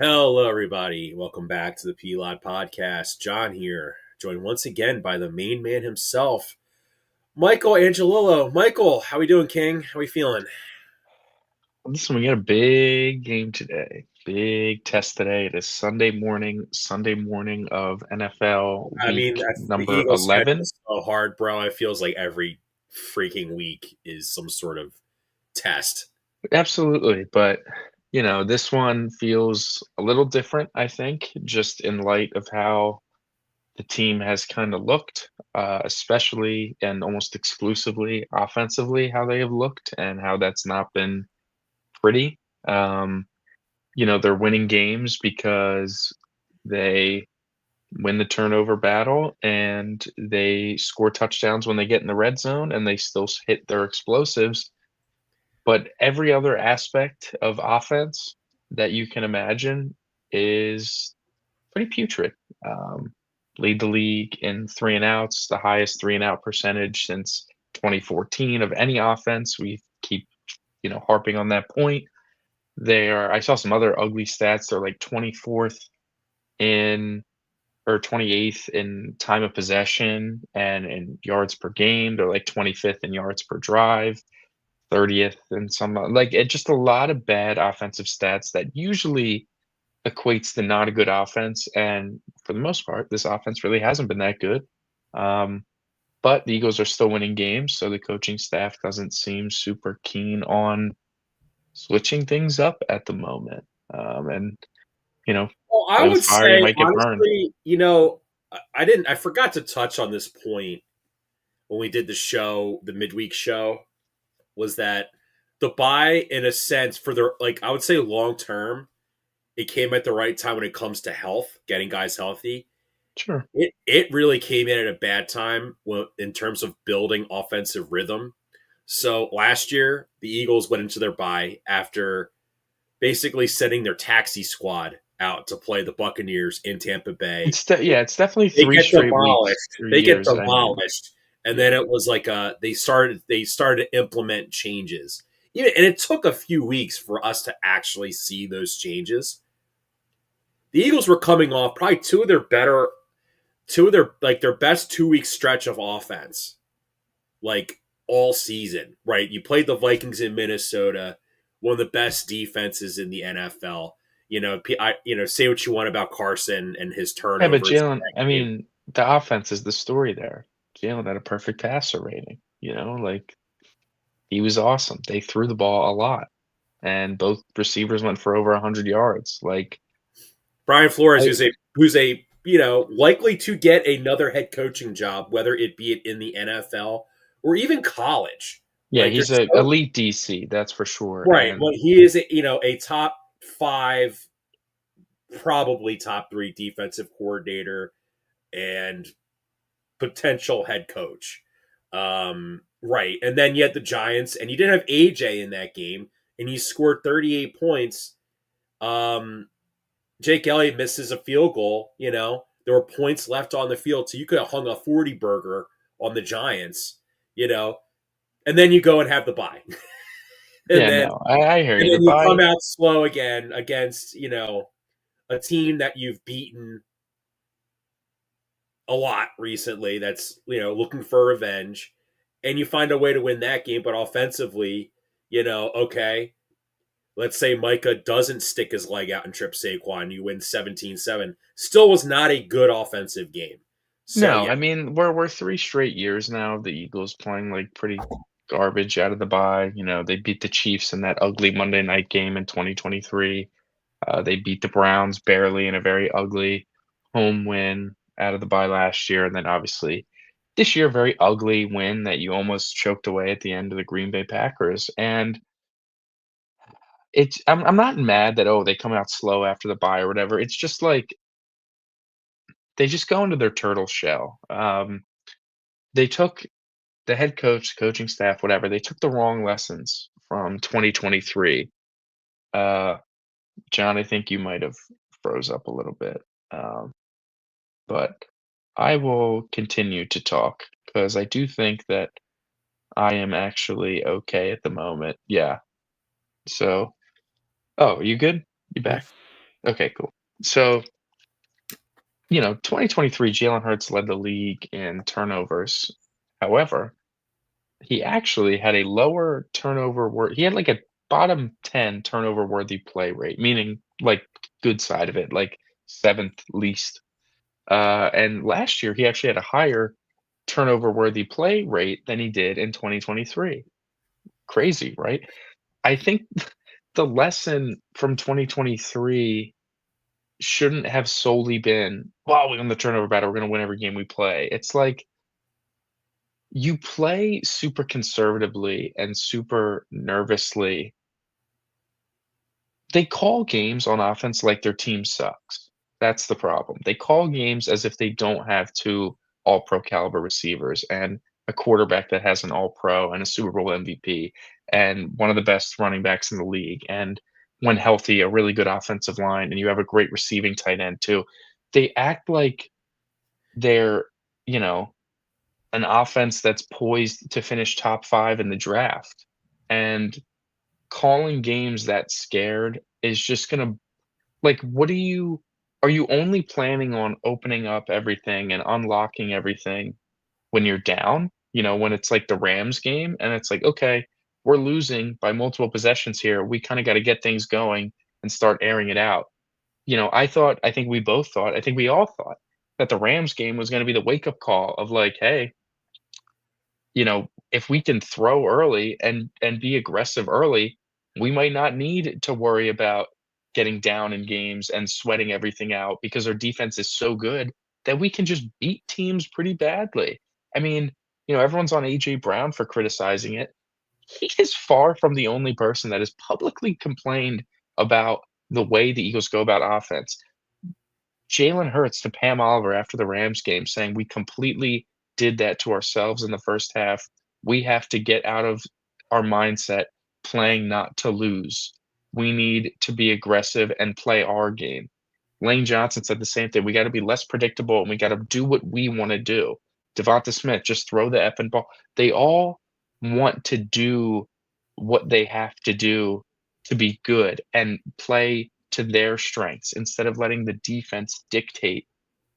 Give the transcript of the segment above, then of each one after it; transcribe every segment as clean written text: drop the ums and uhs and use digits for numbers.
Hello, everybody. Welcome back to the P-LotPodcast. John here, joined once again by the main man himself, Michael Angelillo. Michael, how we doing, King? How we feeling? Listen, we got a big game today. Big test today. It is Sunday morning of NFL I mean, week the number Eagles' schedule 11. is so hard, bro. It feels like every freaking week is some sort of test. Absolutely. But, this one feels a little different, I think, just in light of how the team has kind of looked, especially and almost exclusively offensively, how they have looked and how that's not been pretty. Um, they're winning games because they win the turnover battle and they score touchdowns when they get in the red zone and they still hit their explosives. But every other aspect of offense that you can imagine is pretty putrid. Um, Lead the league in three and outs, the highest three and out percentage since 2014 of any offense. We keep, harping on that point. I saw some other ugly stats. They're like 24th in or 28th in time of possession and in yards per game. They're like 25th in yards per drive, 30th in some like it just a lot of bad offensive stats that usually equates to not a good offense. And for the most part, this offense really hasn't been that good. Um, but the Eagles are still winning games, so the coaching staff doesn't seem super keen on switching things up at the moment. And you know, Well, I play with would fire, you say, might get burned. honestly, I forgot to touch on this point when we did the show, the midweek show, was that the buy, in a sense, for their, like, I would say long term, it came at the right time when it comes to health, getting guys healthy. Sure. It really came in at a bad time in terms of building offensive rhythm. So last year, the Eagles went into their bye after basically sending their taxi squad out to play the Buccaneers in Tampa Bay. Yeah, it's definitely They 3 get straight weeks demolished. or They get years, I mean, demolished, and then yeah. it was like they started to implement changes. Yeah, and it took a few weeks for us to actually see those changes. The Eagles were coming off probably two of their best 2 week stretch of offense, like all season. Right, you played the Vikings in Minnesota, one of the best defenses in the NFL. Say what you want about Carson and his Yeah, but turnovers in Jalen, I that game. mean, the offense is the story there. Jalen had a perfect passer rating, like, he was awesome. They threw the ball a lot, and both receivers went for over 100 yards, like, Brian Flores, I who's a likely to get another head coaching job, whether it be it in the NFL or even college. yeah, Like he's there's a so elite DC, that's for sure, right. and Well, he is a top five, probably top three defensive coordinator and potential head coach. Right, and then you had the Giants, and you didn't have AJ in that game, and he scored 38 points. Um, Jake Elliott misses a field goal. There were points left on the field, so you could have hung a 40 burger on the Giants. You know, and then you go and have the bye, and yeah, then no, I hear and you. The then you come bye out slow again against a team that you've beaten a lot recently. That's looking for revenge, and you find a way to win that game. But offensively, okay, let's say Micah doesn't stick his leg out and trip Saquon, you win 17-7. Still was not a good offensive game. So No, yeah, I mean, we're 3 straight years now of the Eagles playing, like, pretty garbage out of the bye. They beat the Chiefs in that ugly Monday night game in 2023. They beat the Browns barely in a very ugly home win out of the bye last year, and then obviously this year, very ugly win that you almost choked away at the end of the Green Bay Packers. And I'm not mad that, oh, they come out slow after the bye or whatever. It's just like they just go into their turtle shell. They took the head coach, coaching staff, whatever, they took the wrong lessons from 2023. Uh, John, I think you might have froze up a little bit. Um, but I will continue to talk because I do think that I am actually okay at the moment. Yeah. So, oh, you good? You back? Okay, cool. So, 2023, Jalen Hurts led the league in turnovers. However, he actually had a lower turnover he had like a bottom 10 turnover worthy play rate, meaning like good side of it, like seventh least. And last year he actually had a higher turnover worthy play rate than he did in 2023. Crazy, right? I think the lesson from 2023 shouldn't have solely been, well, we won the turnover battle, we're going to win every game we play. It's like you play super conservatively and super nervously. They call games on offense like their team sucks. That's the problem. They call games as if they don't have 2 all-pro caliber receivers and a quarterback that has an all-pro and a Super Bowl MVP and one of the best running backs in the league, and when healthy, a really good offensive line, and you have a great receiving tight end too. They act like they're, you know, an offense that's poised to finish top 5 in the draft, and calling games that scared is just gonna like, what are you only planning on opening up everything and unlocking everything when you're down? When it's like the Rams game and it's like, "Okay, we're losing by multiple possessions here. We kinda gotta get things going and start airing it out." I think we both thought, I think we all thought that the Rams game was gonna be the wake-up call of like, "Hey, if we can throw early and be aggressive early, we might not need to worry about getting down in games and sweating everything out because our defense is so good that we can just beat teams pretty badly." I mean, everyone's on AJ Brown for criticizing it. He is far from the only person that has publicly complained about the way the Eagles go about offense. Jalen Hurts to Pam Oliver after the Rams game saying, "We completely did that to ourselves in the first half. We have to get out of our mindset playing not to lose. We need to be aggressive and play our game." Lane Johnson said the same thing. "We gotta be less predictable, and we gotta do what we wanna do." Devonta Smith, "Just throw the effing ball." They all want to do what they have to do to be good and play to their strengths instead of letting the defense dictate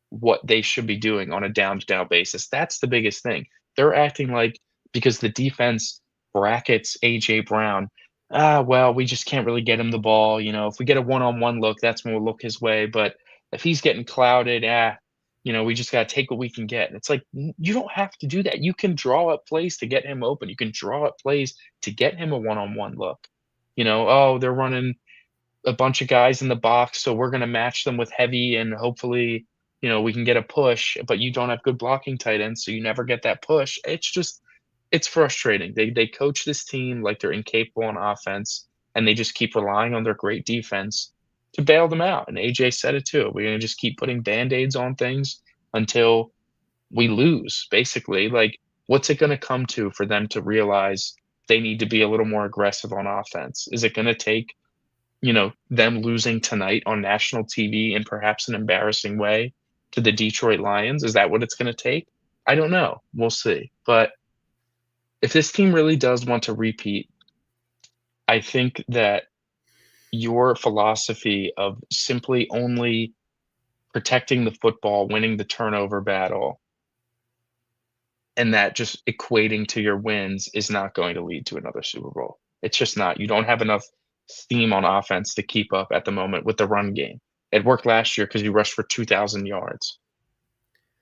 what they should be doing on a down to down basis. That's the biggest thing. They're acting like because the defense brackets AJ Brown, well, we just can't really get him the ball. If we get a one-on-one look, that's when we'll look his way. But if he's getting clouded, we just got to take what we can get. And it's like, you don't have to do that. You can draw up plays to get him open. You can draw up plays to get him a one-on-one look. Oh, they're running a bunch of guys in the box, so we're gonna match them with heavy and hopefully, we can get a push, but you don't have good blocking tight ends, so you never get that push. It's frustrating. They coach this team like they're incapable on offense, and they just keep relying on their great defense to bail them out. And AJ said it too. We're gonna just keep putting band-aids on things until we lose, basically. Like, what's it gonna come to for them to realize they need to be a little more aggressive on offense? Is it gonna take them losing tonight on national TV in perhaps an embarrassing way to the Detroit Lions? Is that what it's going to take? I don't know. We'll see. But if this team really does want to repeat, I think that your philosophy of simply only protecting the football, winning the turnover battle, and that just equating to your wins is not going to lead to another Super Bowl. It's just not. You don't have enough steam on offense to keep up at the moment with the run game. It worked last year because you rushed for 2,000 yards.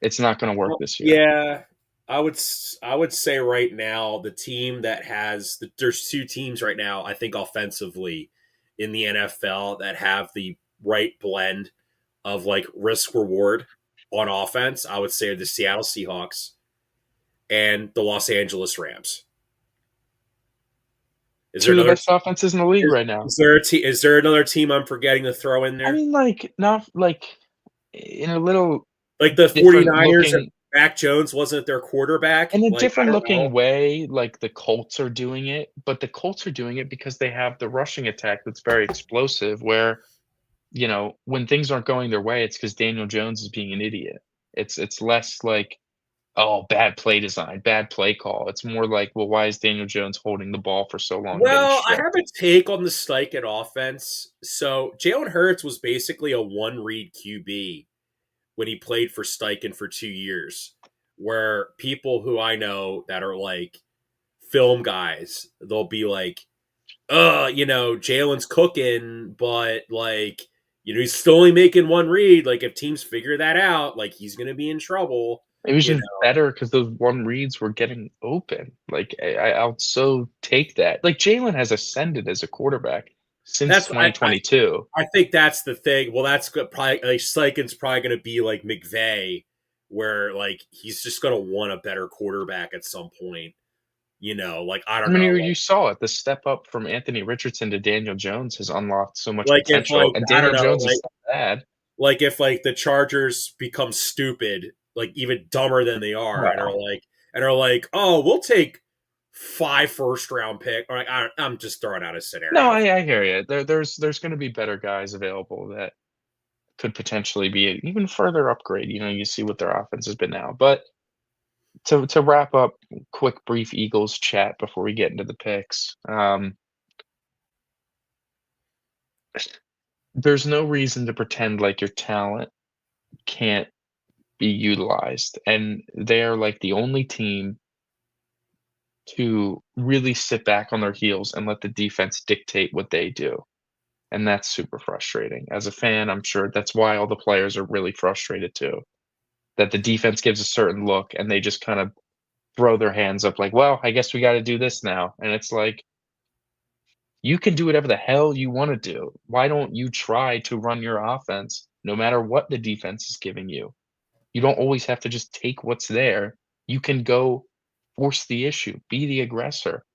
It's not going to work Well, this year. yeah, I would say right now the team that there's two teams right now I think offensively in the NFL that have the right blend of like risk reward on offense. I would say the Seattle Seahawks and the Los Angeles Rams. Is there Two of the another best offenses in the league is, right now. is there another team I'm forgetting to throw in I there? mean, like, not like in a little Like the different 49ers and looking Mac Jones wasn't their quarterback? in a Like, I different don't looking know. way, like the Colts are doing it, but the Colts are doing it because they have the rushing attack that's very explosive where when things aren't going their way, it's because Daniel Jones is being an idiot. It's less like Oh, bad play design, bad play call. It's more like, well, why is Daniel Jones holding the ball for so long and getting Well, I have stripped? a take on the Steichen offense. So Jalen Hurts was basically a one-read QB when he played for Steichen for 2 years, where people who I know that are like film guys, they'll be like, Jalen's cooking, but like, he's still only making one read. Like, if teams figure that out, like, he's going to be in trouble. It was You just know, better because those one reads were getting open. Like I'll so take that. Like Jalen has ascended as a quarterback since that's I 2022. I think that's the thing. Well, that's good. Probably like Sykin's probably going to be like McVay, where like he's just going to want a better quarterback at some point. Like I I don't mean, know, you saw it. The step up from Anthony Richardson to Daniel Jones has unlocked so much like if potential, like and I don't Daniel know, Jones is not bad. like if like the Chargers become stupid, like even dumber than they are, and Well, are like, oh, we'll take 5 first-round pick. Or like I'm just throwing out a no, scenario. I hear you. There's going to be better guys available that could potentially be an even further upgrade. You see what their offense has been now. But to wrap up, quick brief Eagles chat before we get into the picks. There's no reason to pretend like your talent can't be utilized, and they're like the only team to really sit back on their heels and let the defense dictate what they do. And that's super frustrating. As a fan, I'm sure that's why all the players are really frustrated too. That the defense gives a certain look and they just kind of throw their hands up like, well, I guess we got to do this now. And it's like, you can do whatever the hell you want to do. Why don't you try to run your offense no matter what the defense is giving you? You don't always have to just take what's there. You can go force the issue, be the aggressor,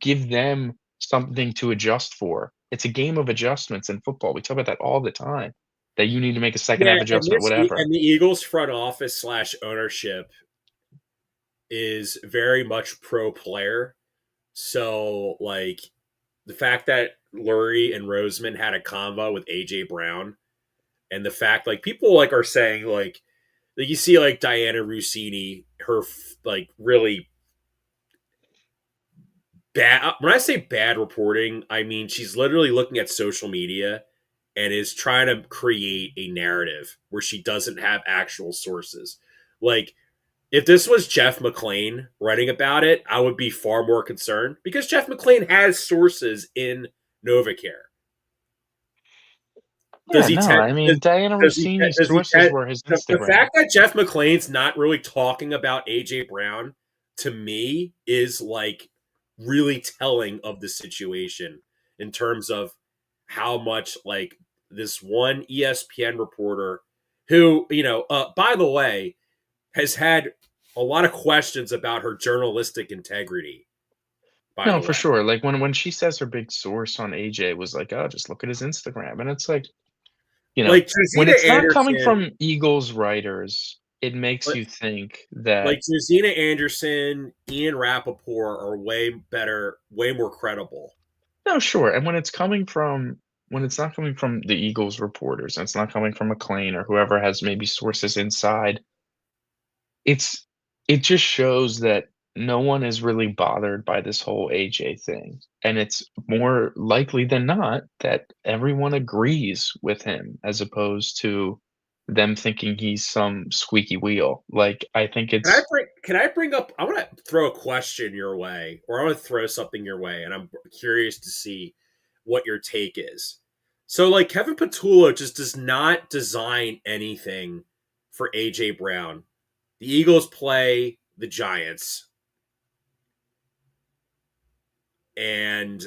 give them something to adjust for. It's a game of adjustments in football. We talk about that all the time. That you need to make a second Yeah, half adjustment, whatever. and the Eagles front office slash ownership is very much pro player. So like the fact that Lurie and Roseman had a convo with AJ Brown, and the fact like people like are saying like you see like Diana Rossini, her like really bad. When I say bad reporting, I mean she's literally looking at social media and is trying to create a narrative where she doesn't have actual sources. Like if this was Jeff McClain writing about it, I would be far more concerned because Jeff McClain has sources in Novacare. Does Yeah, he no, tend? I mean, Diana Rossini's Does he sources tend? were his The Instagram. fact that Jeff McClain's not really talking about AJ Brown to me is like really telling of the situation in terms of how much like this one ESPN reporter who by the way has had a lot of questions about her journalistic integrity. By No, the for way, sure. Like when she says her big source on AJ was like, oh, just look at his Instagram. And it's like, like when Josina it's not coming Anderson, from Eagles writers, it makes you think that like Josina Anderson, Ian Rappaport are way better, way more credible. no, sure. And when it's not coming from the Eagles reporters and it's not coming from McLean or whoever has maybe sources inside, it's it just shows that no one is really bothered by this whole AJ thing. And it's more likely than not that everyone agrees with him as opposed to them thinking he's some squeaky wheel. Like I think it's Can I bring up? I want to throw a question your way, or I want to throw something your way, and I'm curious to see what your take is. So, like Kevin Patullo just does not design anything for AJ Brown. The Eagles play the Giants, and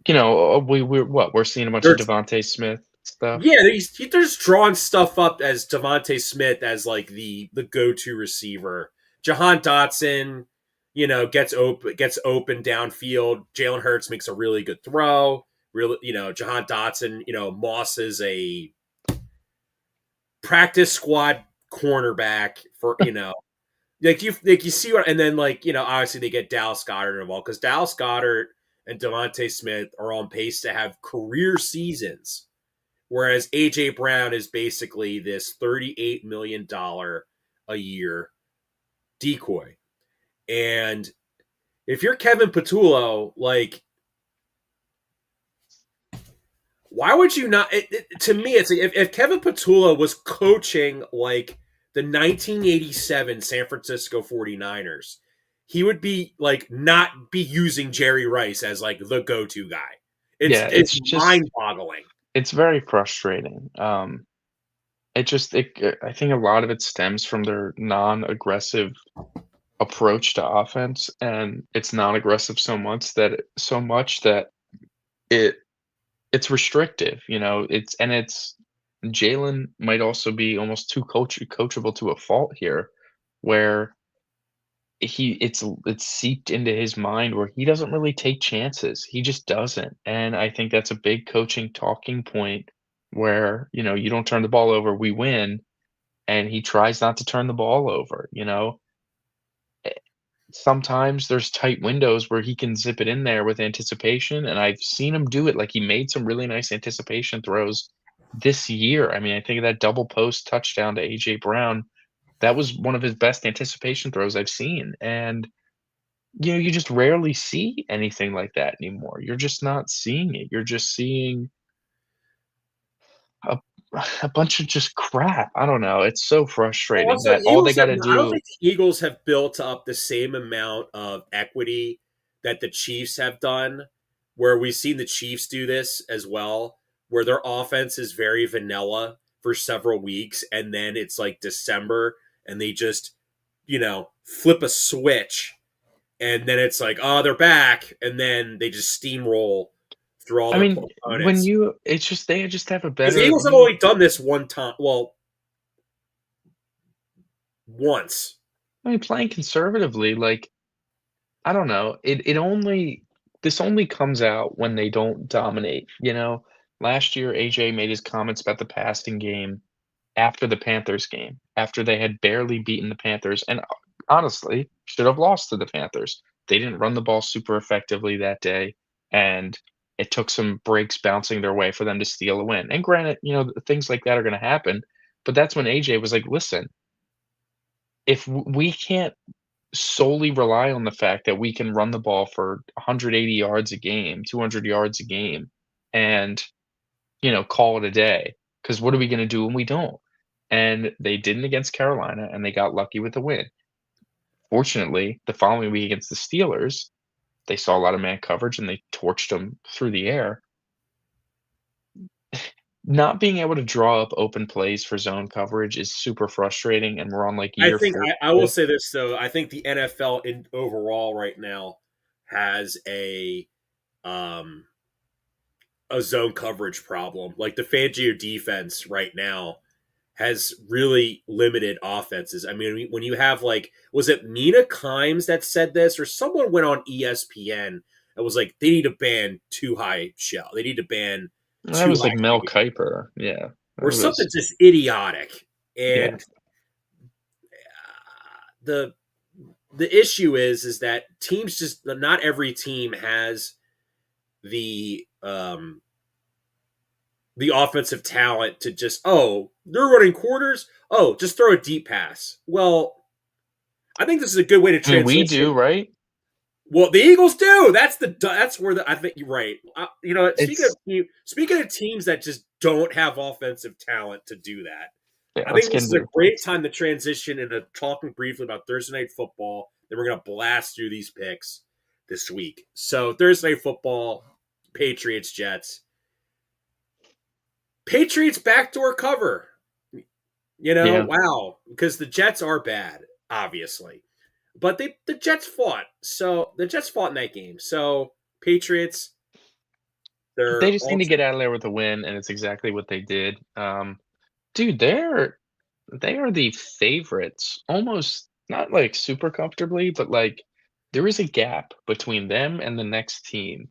we're seeing a bunch of they're Devonte Smith stuff. yeah, they're just drawing stuff up as Devonte Smith as like the go to receiver. Jahan Dotson, gets open downfield. Jalen Hurts makes a really good throw. Really, Jahan Dotson, Moss is a practice squad cornerback for like you see what, and then obviously they get Dallas Goddard involved because Dallas Goddard and Devonte Smith are on pace to have career seasons. Whereas AJ Brown is basically this $38 million a year decoy. And if you're Kevin Patullo, like, why would you not? To me, it's like if Kevin Patullo was coaching like the 1987 San Francisco 49ers, he would be like not be using Jerry Rice as like the go-to guy. Yeah, It's mind-boggling. it's very frustrating. I think a lot of it stems from their non-aggressive approach to offense, and it's non-aggressive so much that it it's restrictive, you know, it's Jalen might also be almost too coachable to a fault here, where it's seeped into his mind where he doesn't really take chances. He just doesn't, and I think that's a big coaching talking point where, you know, you don't turn the ball over, we win, and he tries not to turn the ball over, you know? Sometimes there's tight windows where he can zip it in there with anticipation, and I've seen him do it, like, he made some really nice anticipation throws this year. I mean, I think of that double post touchdown to A.J. Brown, that was one of his best anticipation throws I've seen, and, you know, you just rarely see anything like that anymore. You're just not seeing it. You're just seeing a a bunch of just crap. I don't know, it's so Well, frustrating also, that all they Eagles have. gotta I don't do. think the Eagles have built up the same amount of equity that the Chiefs have done. Where we've seen the Chiefs do this as well, where their offense is very vanilla for several weeks, and then it's like December, and they just, flip a switch, and then it's like, oh, they're back, and then they just steamroll through all I their mean, when opponents. you it's just they just have a Because the better Eagles have only done this one time. Well, once. I mean, playing conservatively, like, I don't know, it only this only comes out when they don't dominate, you know? Last year, AJ made his comments about the passing game after the Panthers game, after they had barely beaten the Panthers, and honestly, should have lost to the Panthers. They didn't run the ball super effectively that day, and it took some breaks bouncing their way for them to steal a win. And granted, you know, things like that are gonna happen, but that's when AJ was like, "Listen, if we can't solely rely on the fact that we can run the ball for 180 yards a game, 200 yards a game, and, you know, call it a day. Because what are we gonna do when we don't?" And they didn't against Carolina, and they got lucky with the win. Fortunately, the following week against the Steelers, they saw a lot of man coverage, and they torched them through the air. Not being able to draw up open plays for zone coverage is super frustrating, and we're on, like, I year think 4 I of will this. say this though. I think the NFL in overall right now has um a zone coverage problem. Like the Fangio defense right now has really limited offenses. I mean, when you have like, was it Mina Kimes that said this, or someone went on ESPN and was like, they need to ban too high shell. They need to ban That too was, like, high Mel shell, Kiper, yeah. or That something was just idiotic. yeah. And the the issue is that teams just not every team has the the offensive talent to just, oh, they're running quarters, oh, just throw a deep pass. Well, I think this is a good way to I mean, we transition. do, right? Well, the Eagles do. That's where I think you're right. It's Speaking of teams that just don't have offensive talent to do that, yeah, I let's think get this is into a the great picks. time to transition into talking briefly about Thursday Night Football. Then we're gonna blast through these picks this week. So Thursday Night Football, Patriots Jets. Patriots backdoor cover. Yeah. Wow, because the Jets are bad, obviously, but the Jets fought. So the Jets fought in that game. So Patriots, They they're just need to also. get out of there with a win, and it's exactly what they did. Dude, they are the favorites, almost not, like, super comfortably, but, like, there is a gap between them and the next team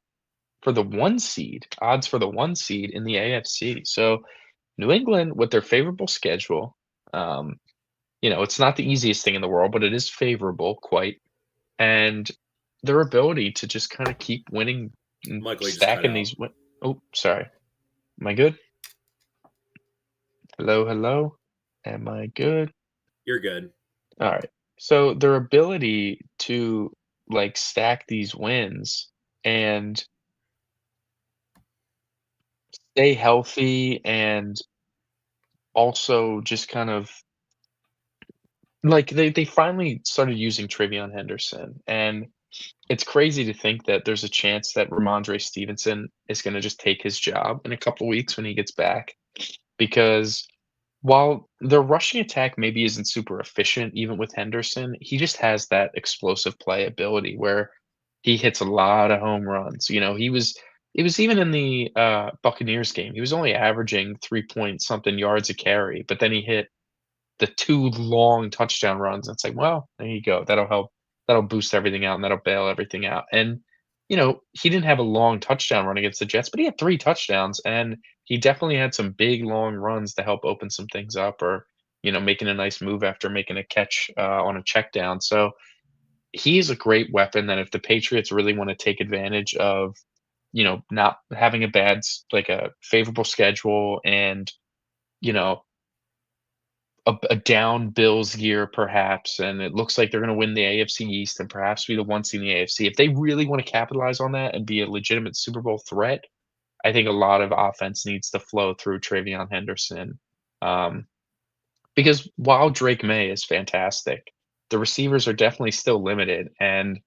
for the 1 seed, odds for the 1 seed in the AFC. So, New England, with their favorable schedule, um, you know, it's not the easiest thing in the world, but it is favorable quite, and their ability to just kinda keep winning and Michael, you just cut stacking out. these win Oh, sorry. Am I good? Hello, hello? Am I good? You're good. All right. So their ability to like stack these wins and stay healthy and also just kind of like they finally started using Travion Henderson, and it's crazy to think that there's a chance that Ramondre Stevenson is gonna just take his job in a couple weeks when he gets back, because while the rushing attack maybe isn't super efficient even with Henderson, he just has that explosive play ability where he hits a lot of home runs. It was even in the, Buccaneers game, he was only averaging 3 point something yards a carry, but then he hit the 2 long touchdown runs. It's like, well, there you go. That'll help. That'll boost everything out, and that'll bail everything out. And, he didn't have a long touchdown run against the Jets, but he had 3 touchdowns, and he definitely had some big long runs to help open some things up or, making a nice move after making a catch, on a check down. So, he is a great weapon that if the Patriots really wanna take advantage of, not having a like, a favorable schedule and, you know, a down Bills year perhaps, and it looks like they're gonna win the AFC East and perhaps be the one seed in the AFC. If they really wanna capitalize on that and be a legitimate Super Bowl threat, I think a lot of offense needs to flow through Travion Henderson. Um, because while Drake May is fantastic, the receivers are definitely still limited, and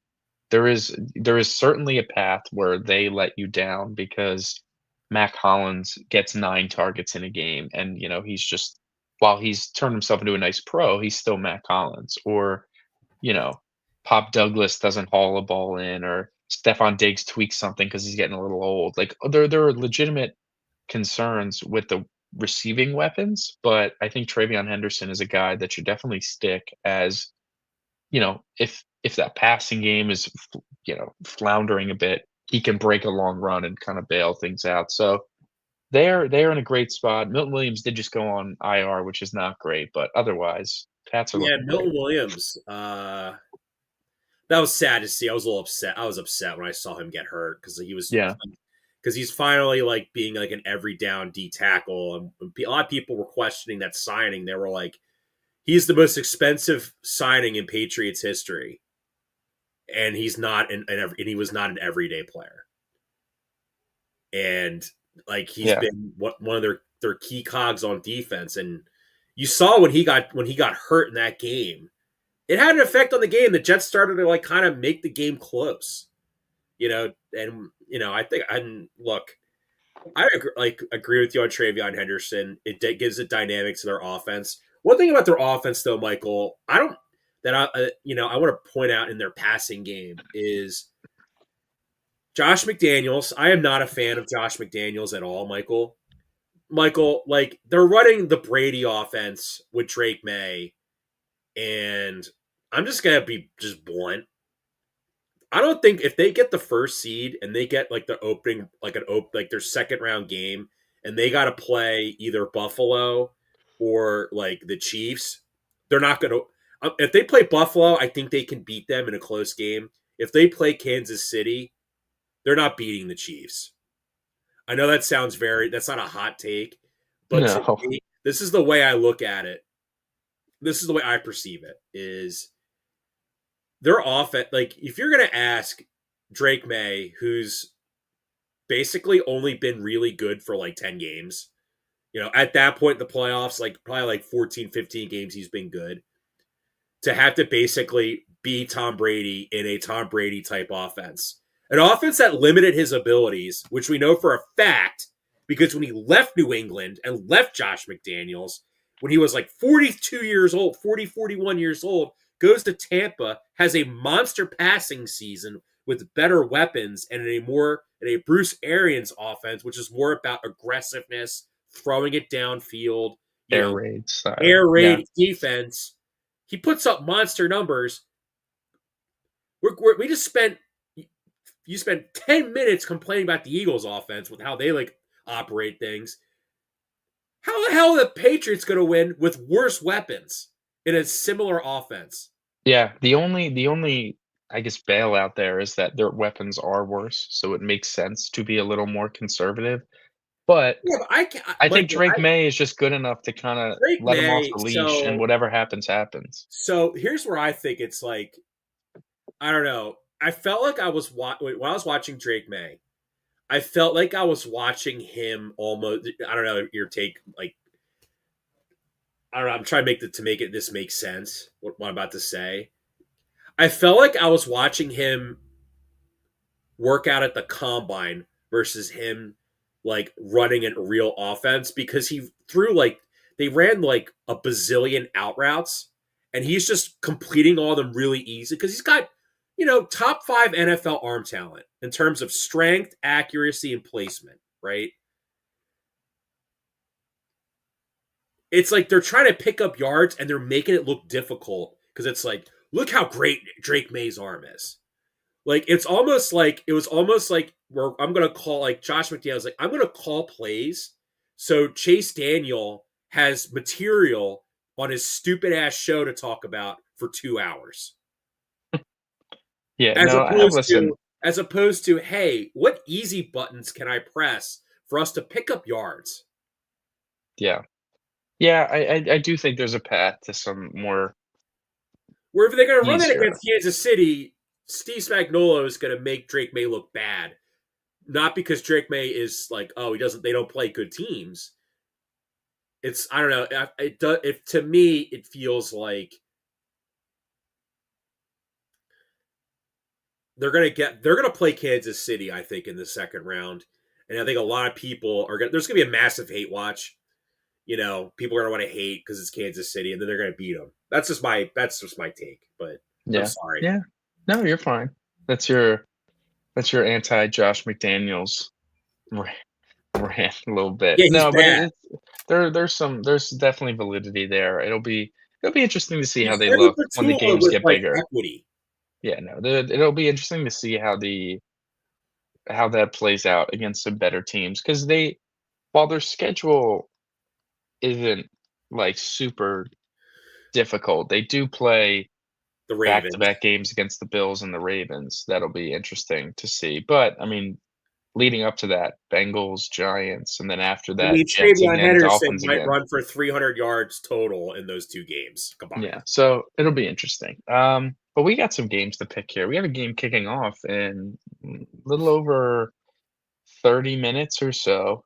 there is certainly a path where they let you down because Mac Hollins gets 9 targets in a game, and, he's just while he's turned himself into a nice pro, he's still Mac Hollins. Or, you know, Pop Douglas doesn't haul a ball in, or Stefon Diggs tweaks something because he's getting a little old. Like, there are legitimate concerns with the receiving weapons, but I think Travion Henderson is a guy that should definitely stick as, if that passing game is, floundering a bit, he can break a long run and kinda bail things out. So they're in a great spot. Milton Williams did just go on IR, which is not great, but otherwise, Pats are Yeah, looking Milton great. Williams. That was sad to see. I was a little upset. I was upset when I saw him get hurt Yeah. because he's finally like being like an every down D tackle, and a lot of people were questioning that signing. They were like, he's the most expensive signing in Patriots history, and he's not and he was not an everyday player, and like he's Yeah. been one of their key cogs on defense, and you saw when he got hurt in that game, it had an effect on the game. The Jets started to like kind of make the game close, and I think and look, I agree with you on Travion Henderson. Gives it dynamics to their offense. One thing about their offense, though, Michael, I don't that I want to point out in their passing game is Josh McDaniels. I am not a fan of Josh McDaniels at all, Michael. Michael, like they're running the Brady offense with Drake May, and I'm just gonna be just blunt. I don't think if they get the first seed and they get like the opening, like their second round game, and they got to play either Buffalo or like the Chiefs, they're not going to. If they play Buffalo, I think they can beat them in a close game. If they play Kansas City, they're not beating the Chiefs. I know that's not a hot take, but to No. me, this is the way I look at it. This is the way I perceive it is their offense. Like, if you're going to ask Drake May, who's basically only been really good for like 10 games, at that point in the playoffs, like probably like 14, 15 games, he's been good, to have to basically be Tom Brady in a Tom Brady type offense. An offense that limited his abilities, which we know for a fact, because when he left New England and left Josh McDaniels, when he was like 42 years old, 40, 41 years old, goes to Tampa, has a monster passing season with better weapons and in a Bruce Arians offense, which is more about aggressiveness, throwing it downfield, Air raid style. air Yeah. raid defense. He puts up monster numbers. We just spent you spent 10 minutes complaining about the Eagles offense with how they like operate things. How the hell are the Patriots going to win with worse weapons in a similar offense? Yeah, the only, I guess, bailout there is that their weapons are worse, so it makes sense to be a little more conservative. But Yeah, but I think listen, Drake May is just good enough to kinda Drake let him off May. the leash, and whatever happens, happens. So here's where I think it's like, I don't know. I felt like I was when I was watching Drake May. I felt like I was watching him almost. I don't know your take. Like, I don't know. I'm trying to make it this make sense. What I'm about to say. I felt like I was watching him work out at the combine versus him like running a real offense, because he threw like, they ran like a bazillion out routes and he's just completing all of them really easy because he's got, top 5 NFL arm talent in terms of strength, accuracy, and placement, right? It's like they're trying to pick up yards and they're making it look difficult because it's like, look how great Drake May's arm is. Like it was almost like where I'm gonna call, like, Josh McDaniels, like, I'm gonna call plays so Chase Daniel has material on his stupid ass show to talk about for 2 hours. Yeah, As no, I opposed listen, to as opposed to, hey, what easy buttons can I press for us to pick up yards? yeah. Yeah, I do think there's a path to some more Where if they're gonna run that easier. against Kansas City, Steve Spagnuolo is gonna make Drake May look bad. Not because Drake May is like, oh, they don't play good teams. It's, I don't know. It does. If to me, it feels like they're gonna play Kansas City. I think in the second round, and I think a lot of people are gonna. There's gonna be a massive hate watch. People are gonna want to hate because it's Kansas City, and then they're gonna beat them. That's just my take. But I'm Yeah. sorry. Yeah. No, you're fine. That's your that's your anti Josh McDaniels ra rant a little bit. Yeah, he's No, but bad. there's definitely validity there. It'll be interesting to see how He's they Teddy look when the Patula games with get like bigger. equity. Yeah, no, it'll be interesting to see how that plays out against some better teams because while their schedule isn't, like, super difficult, they do play The Ravens. back-to-back games against the Bills and the Ravens. That'll be interesting to see, but, I mean, leading up to that, Bengals, Giants, and then after I that, mean, Jets Travion again, Henderson Dolphins might again. run for 300 yards total in those 2 games Yeah, combined. so it'll be interesting. But we got some games to pick here. We have a game kicking off in a little over 30 minutes or so.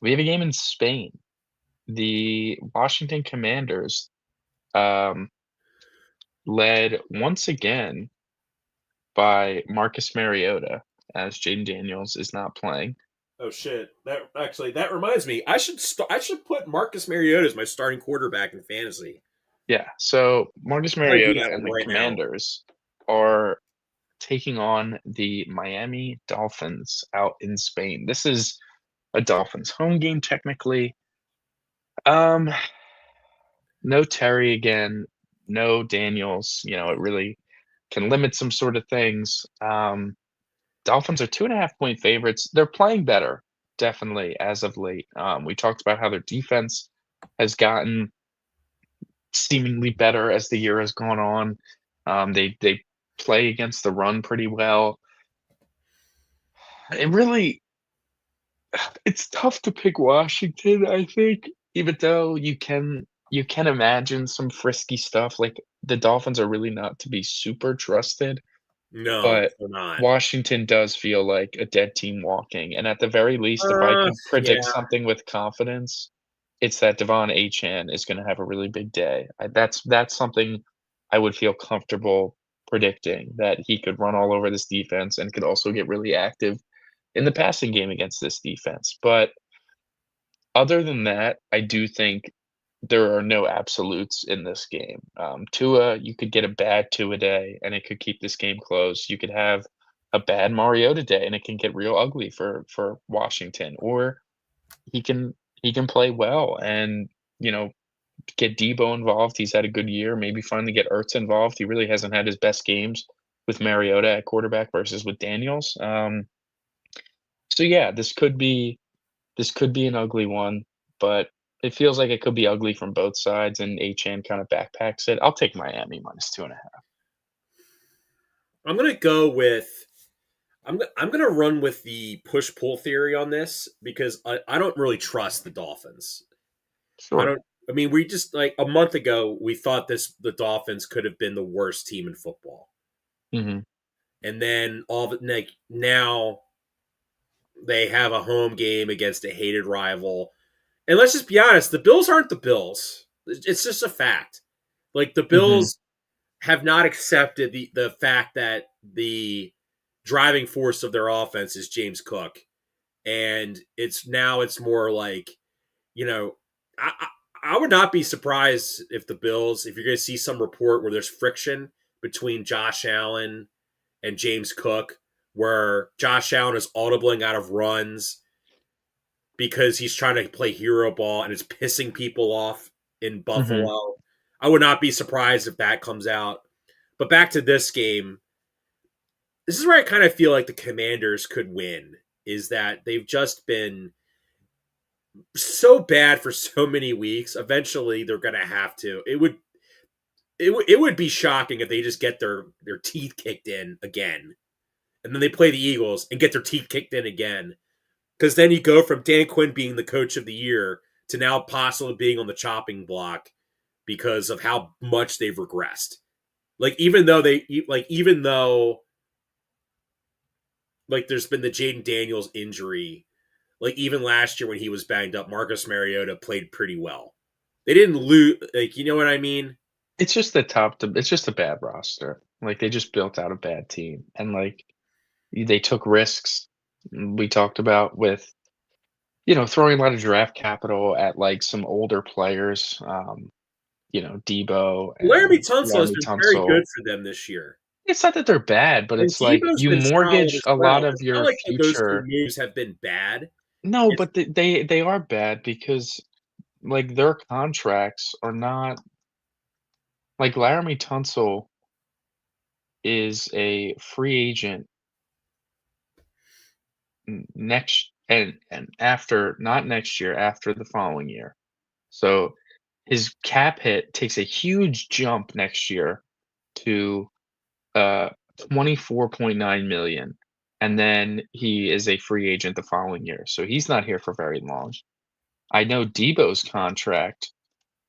We have a game in Spain. The Washington Commanders, um, led once again by Marcus Mariota, as Jaden Daniels is not playing. Oh shit! That reminds me. I should put Marcus Mariota as my starting quarterback in fantasy. Yeah, so Marcus I'll do that Mariota and one the right now. Commanders are taking on the Miami Dolphins out in Spain. This is a Dolphins home game technically. Um, no Terry again, no Daniels. It really can limit some sort of things. Dolphins are 2.5 point favorites. They're playing better, definitely, as of late. We talked about how their defense has gotten seemingly better as the year has gone on. They play against the run pretty well. It really it's tough to pick Washington, I think, even though you can imagine some frisky stuff. Like the Dolphins are really not to be super trusted. No, But they're not. Washington does feel like a dead team walking, and at the very least, if I could Yeah. predict something with confidence, it's that Devon Achane is gonna have a really big day. That's something I would feel comfortable predicting, that he could run all over this defense and could also get really active in the passing game against this defense. But other than that, I do think there are no absolutes in this game. Tua, you could get a bad Tua day, and it could keep this game close. You could have a bad Mariota day, and it can get real ugly for Washington. Or he can he can play well and you know get Debo involved. He's had a good year. Maybe finally get Ertz involved. He really hasn't had his best games with Mariota at quarterback versus with Daniels. So yeah, this could be an ugly one, but it feels like it could be ugly from both sides, and Achane kinda backpacks it. I'll take Miami minus 2.5. I'm gonna go with. I'm gonna run with the push pull theory on this because I don't really trust the Dolphins. I Sure. don't. I mean, we just like a month ago we thought the Dolphins could have been the worst team in football, Hmm. and then all of it like now they have a home game against a hated rival. And let's just be honest, the Bills aren't the Bills. It's just a fact. Like the Hmm. Bills have not accepted the fact that the driving force of their offense is James Cook, and it's more like you know I, I would not be surprised if the Bills if you're going to see some report where there's friction between Josh Allen and James Cook, where Josh Allen is audibling out of runs because he's trying to play hero ball and it's pissing people off in Hmm. Buffalo. I would not be surprised if that comes out. But back to this game, this is where I kind of feel like the Commanders could win. Is that they've just been so bad for so many weeks. Eventually, they're going to have to. It would be shocking if they just get their teeth kicked in again, and then they play the Eagles and get their teeth kicked in again. Because then you go from Dan Quinn being the coach of the year to now possibly being on the chopping block because of how much they've regressed. Even though like there's been the Jaden Daniels injury, like even last year when he was banged up, Marcus Mariota played pretty well. They didn't lose, like you know what I mean. It's just it's just a bad roster. Like they just built out a bad team, and like they took risks. We talked about with throwing a lot of draft capital at like some older players. Debo Laramie and Tunsil has Laramie been very good Tunsil. for them this year, It's not that they're bad, but and it's like Debo's you been solid mortgage as a lot well. of It's not your like those two future. moves have been bad. No, It's but they are bad because like their contracts are not like Laramie Tunsil is a free agent next and after not next year, after the following year. So his cap hit takes a huge jump next year to 24.9 million, and then he is a free agent the following year. So he's not here for very long. I know Debo's contract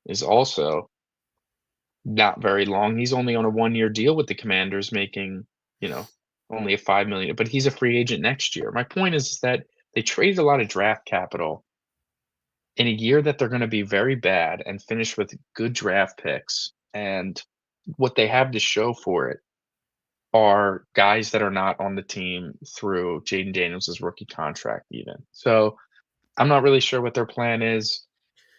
is also not very long. He's only on a 1-year deal with the Commanders, making, you know, only a 5 million, but he's a free agent next year. My point is that they traded a lot of draft capital in a year that they're going to be very bad and finish with good draft picks. And what they have to show for it are guys that are not on the team through Jaden Daniels' rookie contract even. So I'm not really sure what their plan is.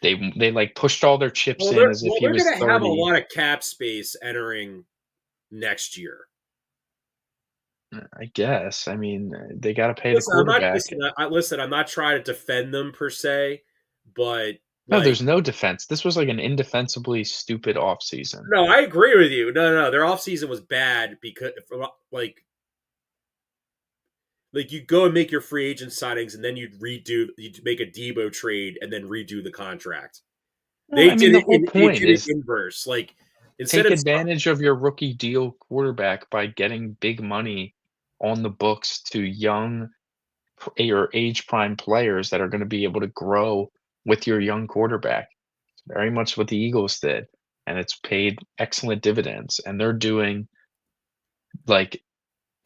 They like pushed all their chips in as if he they're was going to have a 30. lot of cap space entering next year. I guess. I mean, they got to pay the Listen, quarterback. listen. I'm not trying to defend them per se, but No, like, there's no defense. This was like an indefensibly stupid offseason. no, I agree with you. No, their offseason was bad because like you go and make your free agent signings and then you'd make a Debo trade and then redo the contract. No, I mean, the whole They point did it is inverse. Like instead take of advantage of your rookie deal quarterback by getting big money on the books to young or age prime players that are going to be able to grow with your young quarterback. It's very much what the Eagles did, and it's paid excellent dividends. And they're doing like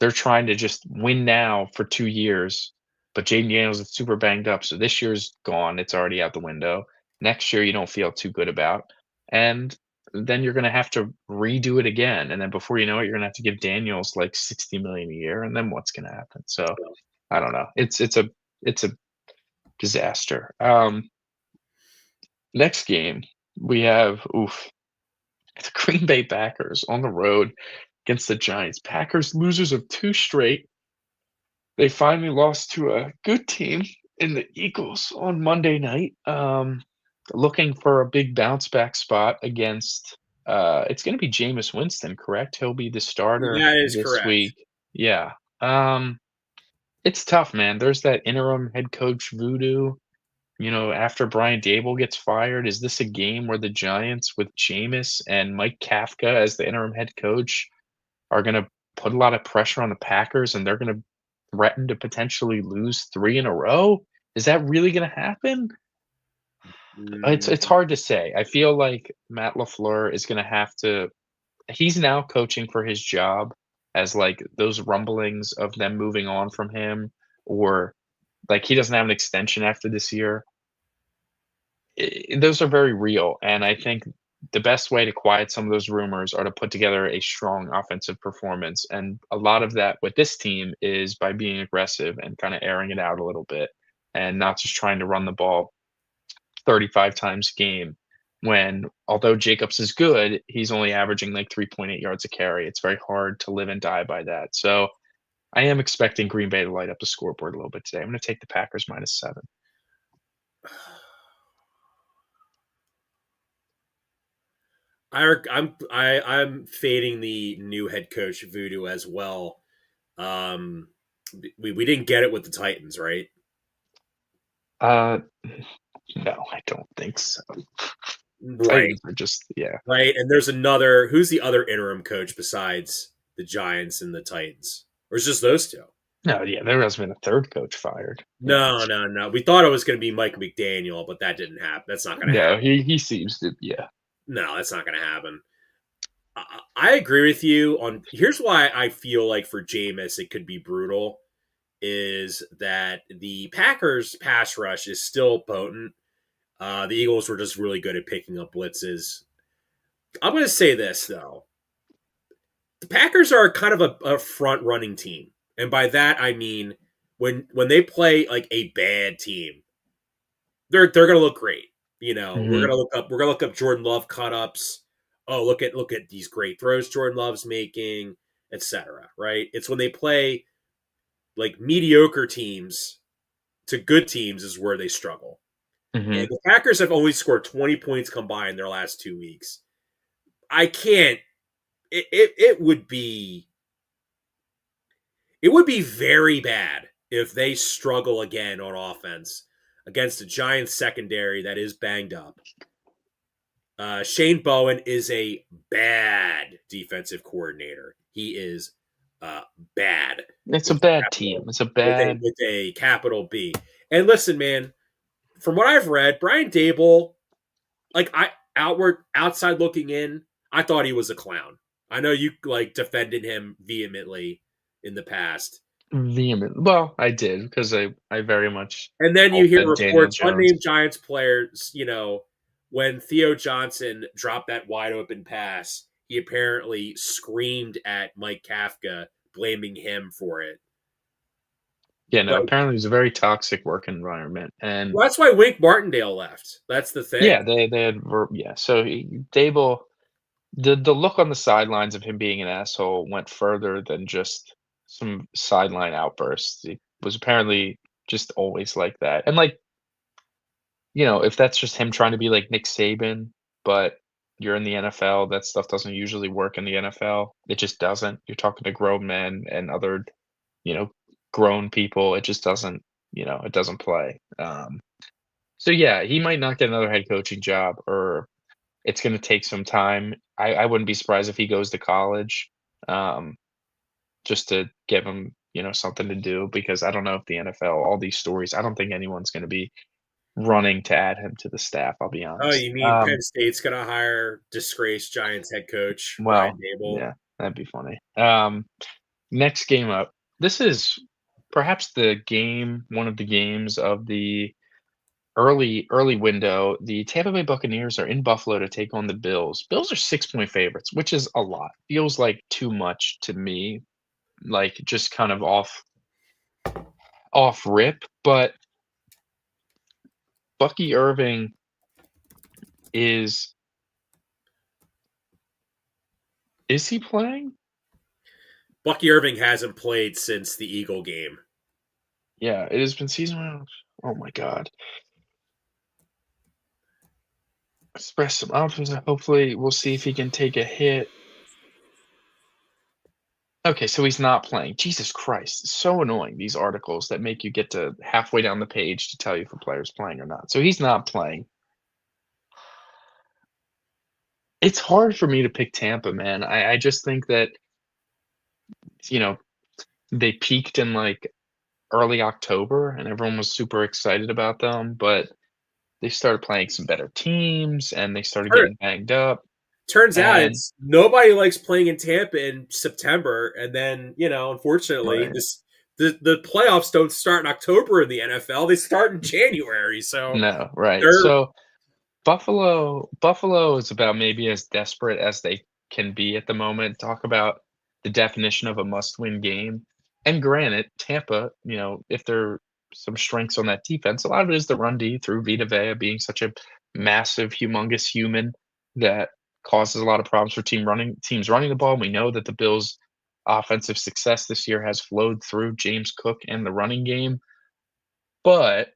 they're trying to just win now for 2 years, but Jaden Daniels is super banged up, so this year's gone, it's already out the window. Next year, you don't feel too good about, and then you're gonna have to redo it again, and then before you know it, you're gonna have to give Daniels, like, 60 million a year, and then what's gonna happen? So, I don't know. It's a disaster. Next game, we have the Green Bay Packers on the road against the Giants. Packers losers of 2 straight. They finally lost to a good team in the Eagles on Monday night. Looking for a big bounce back spot against it's gonna be Jameis Winston, correct? He'll be the starter that is this correct. week. Yeah. It's tough, man. There's that interim head coach voodoo. After Brian Dable gets fired, is this a game where the Giants with Jameis and Mike Kafka as the interim head coach are gonna put a lot of pressure on the Packers and they're gonna threaten to potentially lose 3 in a row? Is that really gonna happen? It's Mm, hard to say. I feel like Matt LaFleur is gonna have to he's now coaching for his job as, like, those rumblings of them moving on from him or, like, he doesn't have an extension after this year. Those are very real, and I think the best way to quiet some of those rumors are to put together a strong offensive performance, and a lot of that with this team is by being aggressive and kinda airing it out a little bit, and not just trying to run the ball 35 times a game when although Jacobs is good, he's only averaging, like, 3.8 yards a carry. It's very hard to live and die by that, so I am expecting Green Bay to light up the scoreboard a little bit today. I'm gonna take the Packers -7. I'm fading the new head coach voodoo as well. Um, we didn't get it with the Titans, right? Uh, no, I don't think so. Right, Titans are just yeah. right. And there's another. Who's the other interim coach besides the Giants and the Titans, or is it just those two? No, yeah, there has been a 3rd coach fired. Yeah. No, no, no. We thought it was going to be Mike McDaniel, but that didn't happen. That's not going to No, happen. he seems to yeah. No, that's not going to happen. I agree with you on. Here's why I feel like for Jameis it could be brutal. Is that the Packers pass rush is still potent. The Eagles were just really good at picking up blitzes. I'm going to say this though: the Packers are kind of a front running team, and by that I mean when they play like a bad team, they're going to look great. You know, Mhm, we're gonna look up Jordan Love cut ups. Oh, look at these great throws Jordan Love's making, etc. Right? It's when they play like mediocre teams to good teams is where they struggle. And mhm. the Packers have only scored 20 points combined their last 2 weeks. I can't. It would be very bad if they struggle again on offense against a Giants secondary that is banged up. Shane Bowen is a bad defensive coordinator. He is bad It's a with bad team. capital It's a bad with a capital B. And listen, man, from what I've read, Brian Dable, like outside looking in, I thought he was a clown. I know you like defended him vehemently in the past. vehement well, I did because I very much And then you hope hear that Daniel reports, Jones unnamed Giants players, when Theo Johnson dropped that wide open pass, he apparently screamed at Mike Kafka, blaming him for it. yeah, no, Like, apparently it's a very toxic work environment, and well, that's why Wink Martindale left. That's the thing. yeah, they had yeah, so Dable the look on the sidelines of him being an asshole went further than just some sideline outbursts. He was apparently just always like that, and, like, if that's just him trying to be like Nick Saban, but you're in the NFL, that stuff doesn't usually work in the NFL. It just doesn't. You're talking to grown men and other, you know, grown people. It just doesn't, it doesn't play. So yeah, he might not get another head coaching job, or it's going to take some time. I wouldn't be surprised if he goes to college, um, just to give him, something to do because I don't know if the NFL, all these stories, I don't think anyone's going to be running to add him to the staff, I'll be Oh, honest. you mean Penn State's going to hire disgraced Giants head coach Brian Well, Dable? yeah, that'd be funny. Next game up. This is perhaps one of the games of the early window. The Tampa Bay Buccaneers are in Buffalo to take on the Bills. Bills are 6-point favorites, which is a lot. Feels like too much to me, like just kind of off rip, but Bucky Irving is is he playing? Bucky Irving hasn't played since the Eagle game. Yeah, it has been season. Oh my god. Express some optimism. Hopefully, we'll see if he can take a hit. Okay, so he's not playing. Jesus Christ, it's so annoying, these articles that make you get to halfway down the page to tell you if a player's playing or not. So he's not playing. It's hard for me to pick Tampa, man. I just think that, you know, they peaked in like early October, and everyone was super excited about them, but they started playing some better teams, and they started Tur- getting banged up, Turns out and it's nobody likes playing in Tampa in September, and then unfortunately, right. the playoffs don't start in October in the NFL; they start in January. So No, right. they're So Buffalo is about maybe as desperate as they can be at the moment. Talk about the definition of a must-win game. And granted, Tampa, if there are some strengths on that defense, a lot of it is the run D through Vita Vea being such a massive, humongous human that causes a lot of problems for teams running the ball. We know that the Bills' offensive success this year has flowed through James Cook and the running game, but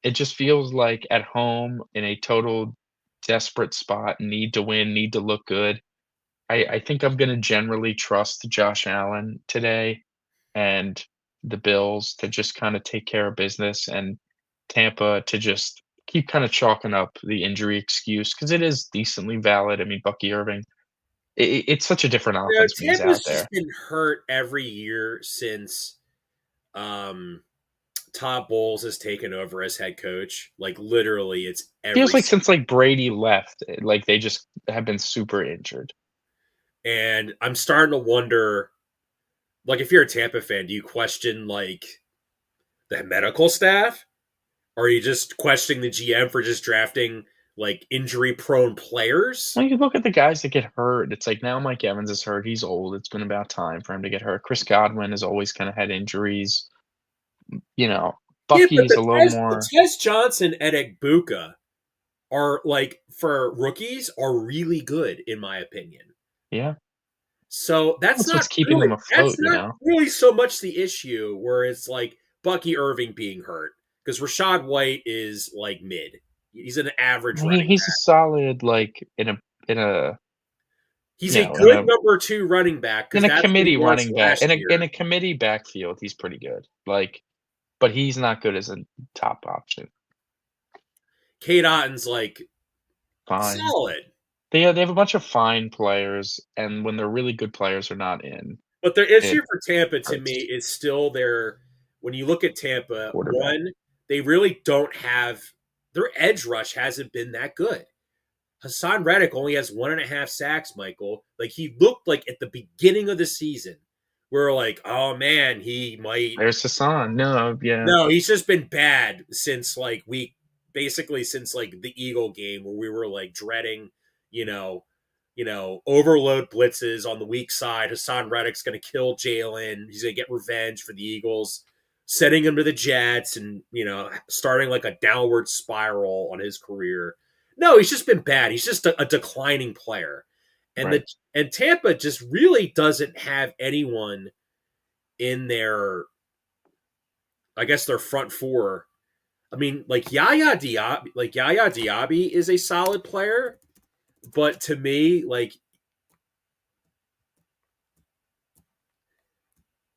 it just feels like at home in a total desperate spot, need to win, need to look good. I think I'm gonna generally trust Josh Allen today and the Bills to just kinda take care of business and Tampa to just keep kinda chalking up the injury excuse because it is decently valid. I mean, Bucky Irving, it's such a different offense when he's Tampa's out just there. been hurt every year since um, Todd Bowles has taken over as head coach. Like literally, it's Feels every like since, like, Brady left, like, they just have been super injured. and I'm starting to wonder. Like, if you're a Tampa fan, do you question like the medical staff? Or are you just questioning the GM for just drafting like injury prone players? When you look at the guys that get hurt, it's like now Mike Evans is hurt. He's old. It's been about time for him to get hurt. Chris Godwin has always kind of had injuries. You know, Yeah, but Bucky's a little more, The Tez Johnson and Egbuka are like for rookies are really good in my opinion. yeah. So That's what's keeping them that's afloat. not really so much the issue where it's like Bucky Irving being hurt because Rashad White is like mid. He's an average running He's a back. solid like in a He's you a know in good a number two running back because in a that's what he committee was running back last in year. a committee backfield. He's pretty good. Like, but he's not good as a top option. Kate Otton's like Fine. solid. They have a bunch of fine players, and when they're really good players are not in, But the issue it for Tampa to me hurts. is still their when you look at Tampa, Quarterback. one, they really don't have their edge rush hasn't been that good. Hassan Reddick only has 1.5 sacks, Michael. Like he looked like at the beginning of the season, we're like, oh man, he might There's Hassan. No, yeah, no, he's just been bad since like week basically since like the Eagle game where we were like dreading, you know, overload blitzes on the weak side. Hassan Reddick's gonna kill Jalen. He's gonna get revenge for the Eagles, setting him to the Jets and starting like a downward spiral on his career. No, he's just been bad. He's just a declining player. And right. the and Tampa just really doesn't have anyone in their I guess their front four. I mean, Yaya Diaby is a solid player, but to me, like,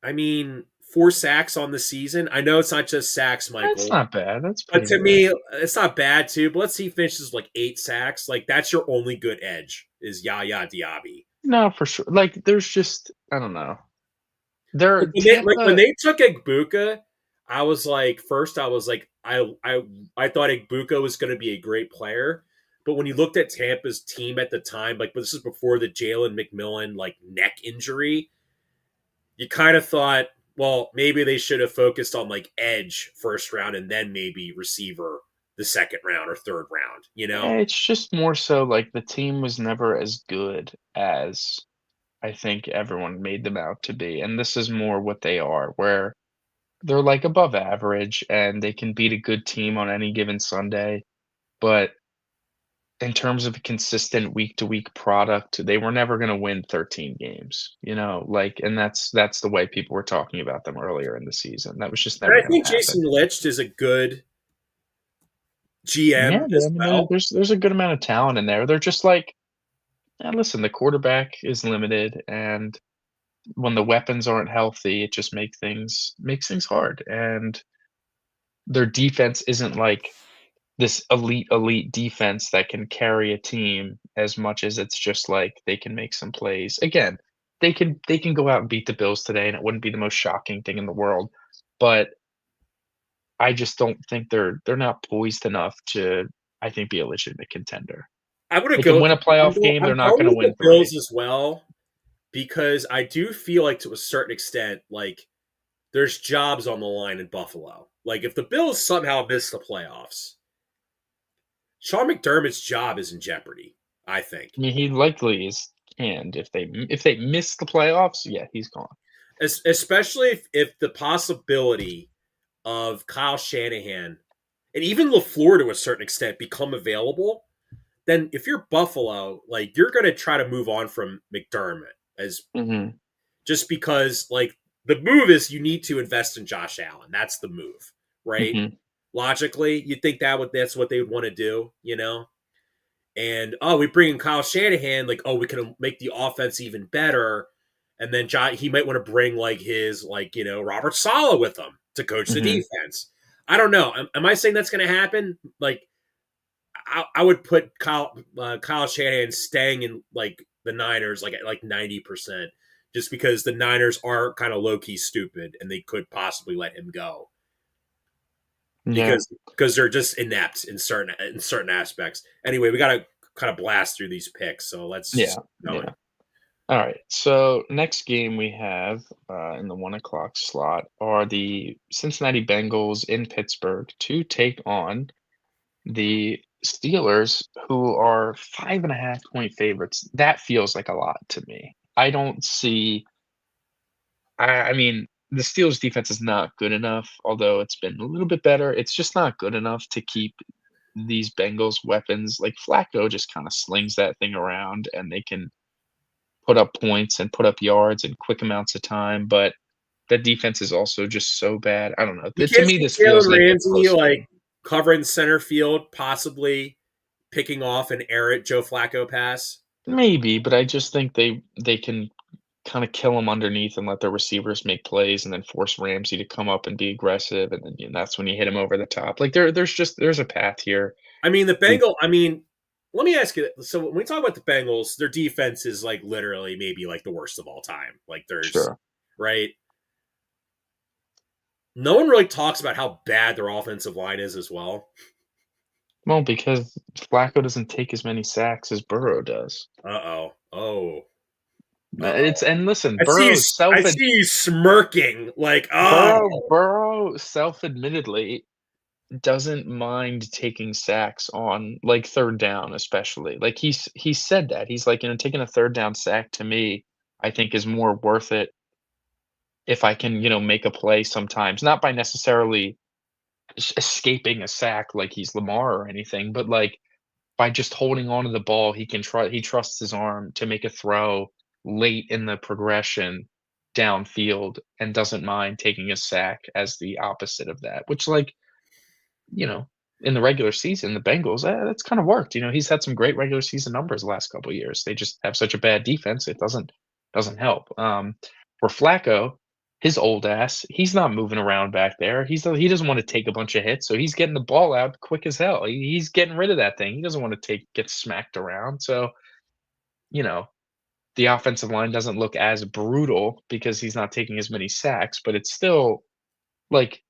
I mean, 4 sacks on the season. I know it's not just sacks, That's Michael, not bad. That's but pretty to good. me, it's not bad too. But let's see, he finishes like 8 sacks. Like that's your only good edge is Yaya Diaby. No, for sure. Like, there's just I don't know. There Like when Tampa. they took Egbuka, I was like, first I was like, I thought Egbuka was going to be a great player, but when you looked at Tampa's team at the time, like this is before the Jalen McMillan like neck injury, you kind of thought, well, maybe they should have focused on like edge first round and then maybe receiver the second round or third round. It's just more so like the team was never as good as I think everyone made them out to be, and this is more what they are, where they're, like, above average, and they can beat a good team on any given Sunday, but in terms of a consistent week-to-week product, they were never gonna win 13 games, like, and that's the way people were talking about them earlier in the season. That was just And never I gonna think happen. Jason Licht is a good GM Yeah, as I mean, well. there's a good amount of talent in there. They're just like, listen, the quarterback is limited, and when the weapons aren't healthy, it just makes things hard, and their defense isn't like this elite defense that can carry a team as much as it's just like they can make some plays. Again, they can go out and beat the Bills today, and it wouldn't be the most shocking thing in the world, but I just don't think they're not poised enough to, I think, be a legitimate contender. I'm going to They go can with win a the playoff Bengals. game, they're I'm not going gonna with win the 3. Bills as well because I do feel like to a certain extent, like there's jobs on the line in Buffalo. Like if the Bills somehow miss the playoffs, Sean McDermott's job is in jeopardy. I think, I mean, he likely is canned if they miss the playoffs, yeah, he's gone. especially if the possibility of Kyle Shanahan and even LaFleur to a certain extent become available, then if you're Buffalo, like you're going to try to move on from McDermott as Mhm, just because like the move is you need to invest in Josh Allen. That's the move, right? mhm, Logically, you think that's what they would want to do, And we bring in Kyle Shanahan, like we can make the offense even better. And then he might want to bring like his Robert Saleh with him to coach the mhm. defense. I don't know. Am I saying that's going to happen? Like I would put Kyle Shanahan staying in like the Niners like at like 90%, just because the Niners are kind of low key stupid and they could possibly let him go Yeah, because they're just inept in certain aspects. Anyway, we got to kind of blast through these picks, so let's yeah, just keep going. yeah. Alright, so next game we have, in the 1 o'clock slot are the Cincinnati Bengals in Pittsburgh to take on the Steelers, who are 5.5-point favorites. That feels like a lot to me. I don't see I mean, the Steelers' defense is not good enough, although it's been a little bit better. It's just not good enough to keep these Bengals weapons. Like, Flacco just kinda slings that thing around, and they can put up points and put up yards in quick amounts of time, but that defense is also just so bad. I don't know. You To can't me, see this feels Jalen like a Ramsey close like game. covering center field, possibly picking off an errant Joe Flacco pass. Maybe, but I just think they can kinda kill them underneath and let their receivers make plays and then force Ramsey to come up and be aggressive, and then, that's when you hit him over the top. Like, there's a path here. I mean, We let me ask you. So when we talk about the Bengals, their defense is like literally maybe like the worst of all time. Like there's Sure. right. No one really talks about how bad their offensive line is as well. Well, because Flacco doesn't take as many sacks as Burrow does. It's Oh. and listen, I see you. I see you smirking. Like, Burrow self-admittedly doesn't mind taking sacks on, like, 3rd down especially. Like, he said that. He's like, "Taking a 3rd down sack to me, I think is more worth it if I can, make a play sometimes." Not by necessarily escaping a sack like he's Lamar or anything, but, like, by just holding on to the ball, he trusts his arm to make a throw late in the progression downfield and doesn't mind taking a sack as the opposite of that, which, like, you know, in the regular season, the Bengals, that's kinda worked. He's had some great regular season numbers the last couple of years. They just have such a bad defense, it doesn't help. For Flacco, his old ass, he's not moving around back there. He doesn't wanna take a bunch of hits, so he's getting the ball out quick as hell. He's getting rid of that thing. He doesn't wanna get smacked around, so, you know, the offensive line doesn't look as brutal because he's not taking as many sacks, but it's still, like,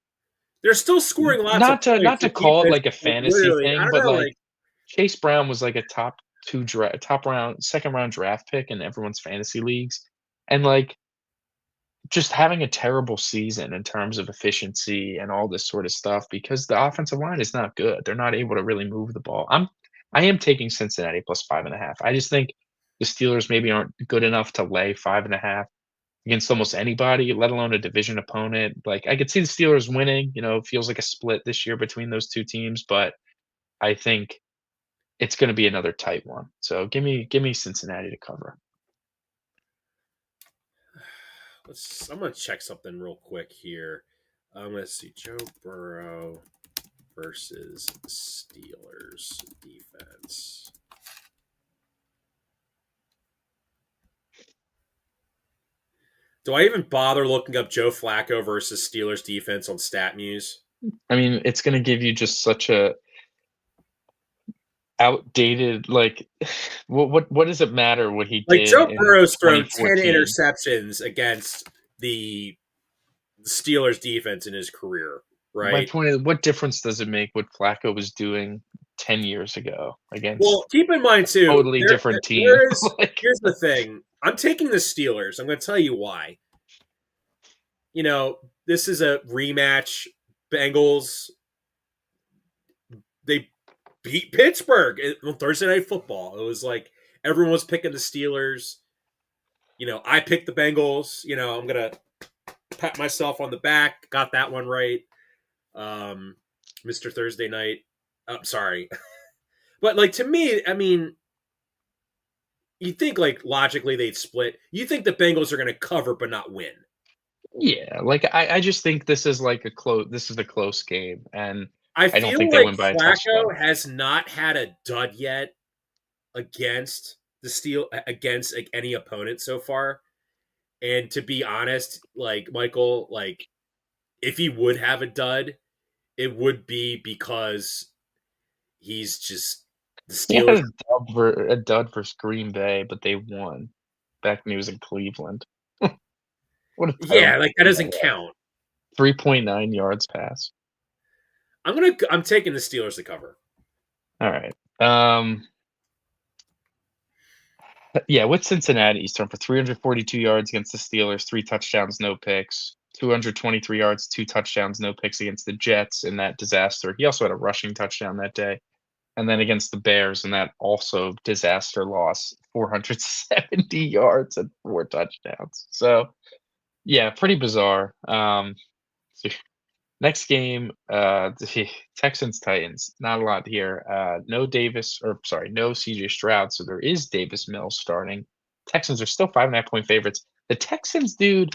they're still scoring lots of not points. to The call it defense, like a like, fantasy literally, I thing, don't but, know. like, Like, Chase Brown was like a top round, second round draft pick in everyone's fantasy leagues, and, like, just having a terrible season in terms of efficiency and all this sort of stuff because the offensive line is not good. They're not able to really move the ball. I am taking Cincinnati plus 5.5. I just think the Steelers maybe aren't good enough to lay 5.5 against almost anybody, let alone a division opponent. Like, I could see the Steelers winning, it feels like a split this year between those 2 teams, but I think it's gonna be another tight one. So give me Cincinnati to cover. I'm gonna check something real quick here. I'm gonna see Joe Burrow versus Steelers defense. Do I even bother looking up Joe Flacco versus Steelers defense on StatMuse? I mean, it's gonna give you just such a outdated, like, what does it matter what he Like did Joe in Burrow's thrown 10 2014? interceptions against the Steelers defense in his career, My right? point is, what difference does it make what Flacco was doing 10 years ago Well, against keep in mind a too, totally there different team? there is Like, here's the thing. I'm taking the Steelers. I'm going to tell you why. This is a rematch. Bengals, they beat Pittsburgh on Thursday Night Football. It was like everyone was picking the Steelers. I picked the Bengals. I'm going to pat myself on the back. Got that one right. Mr. Thursday Night. I'm sorry. But like to me, I mean, you think like logically they'd split. You think the Bengals are going to cover but not win. yeah, like, I just think this is a close game, and I I don't feel think they like win by a touchdown. Flacco has not had a dud yet against against like any opponent so far. And to be honest, like Michael, like if he would have a dud, it would be because he's just the He had Steelers. a dud versus Green Bay, but they won back when he was in Cleveland. What a Yeah, terrible like that game that doesn't was. count. 3.9 yards pass. I'm taking the Steelers to cover. Alright. Yeah, with Cincinnati, he's thrown for 342 yards against the Steelers, 3 touchdowns, no picks. 223 yards, 2 touchdowns, no picks against the Jets in that disaster. He also had a rushing touchdown that day. And then against the Bears in that also disaster loss, 470 yards and 4 touchdowns. So, yeah, pretty bizarre. So next game, the Texans Titans. Not a lot here. No CJ Stroud, so there is Davis Mills starting. Texans are still 5.5 point favorites. The Texans, dude,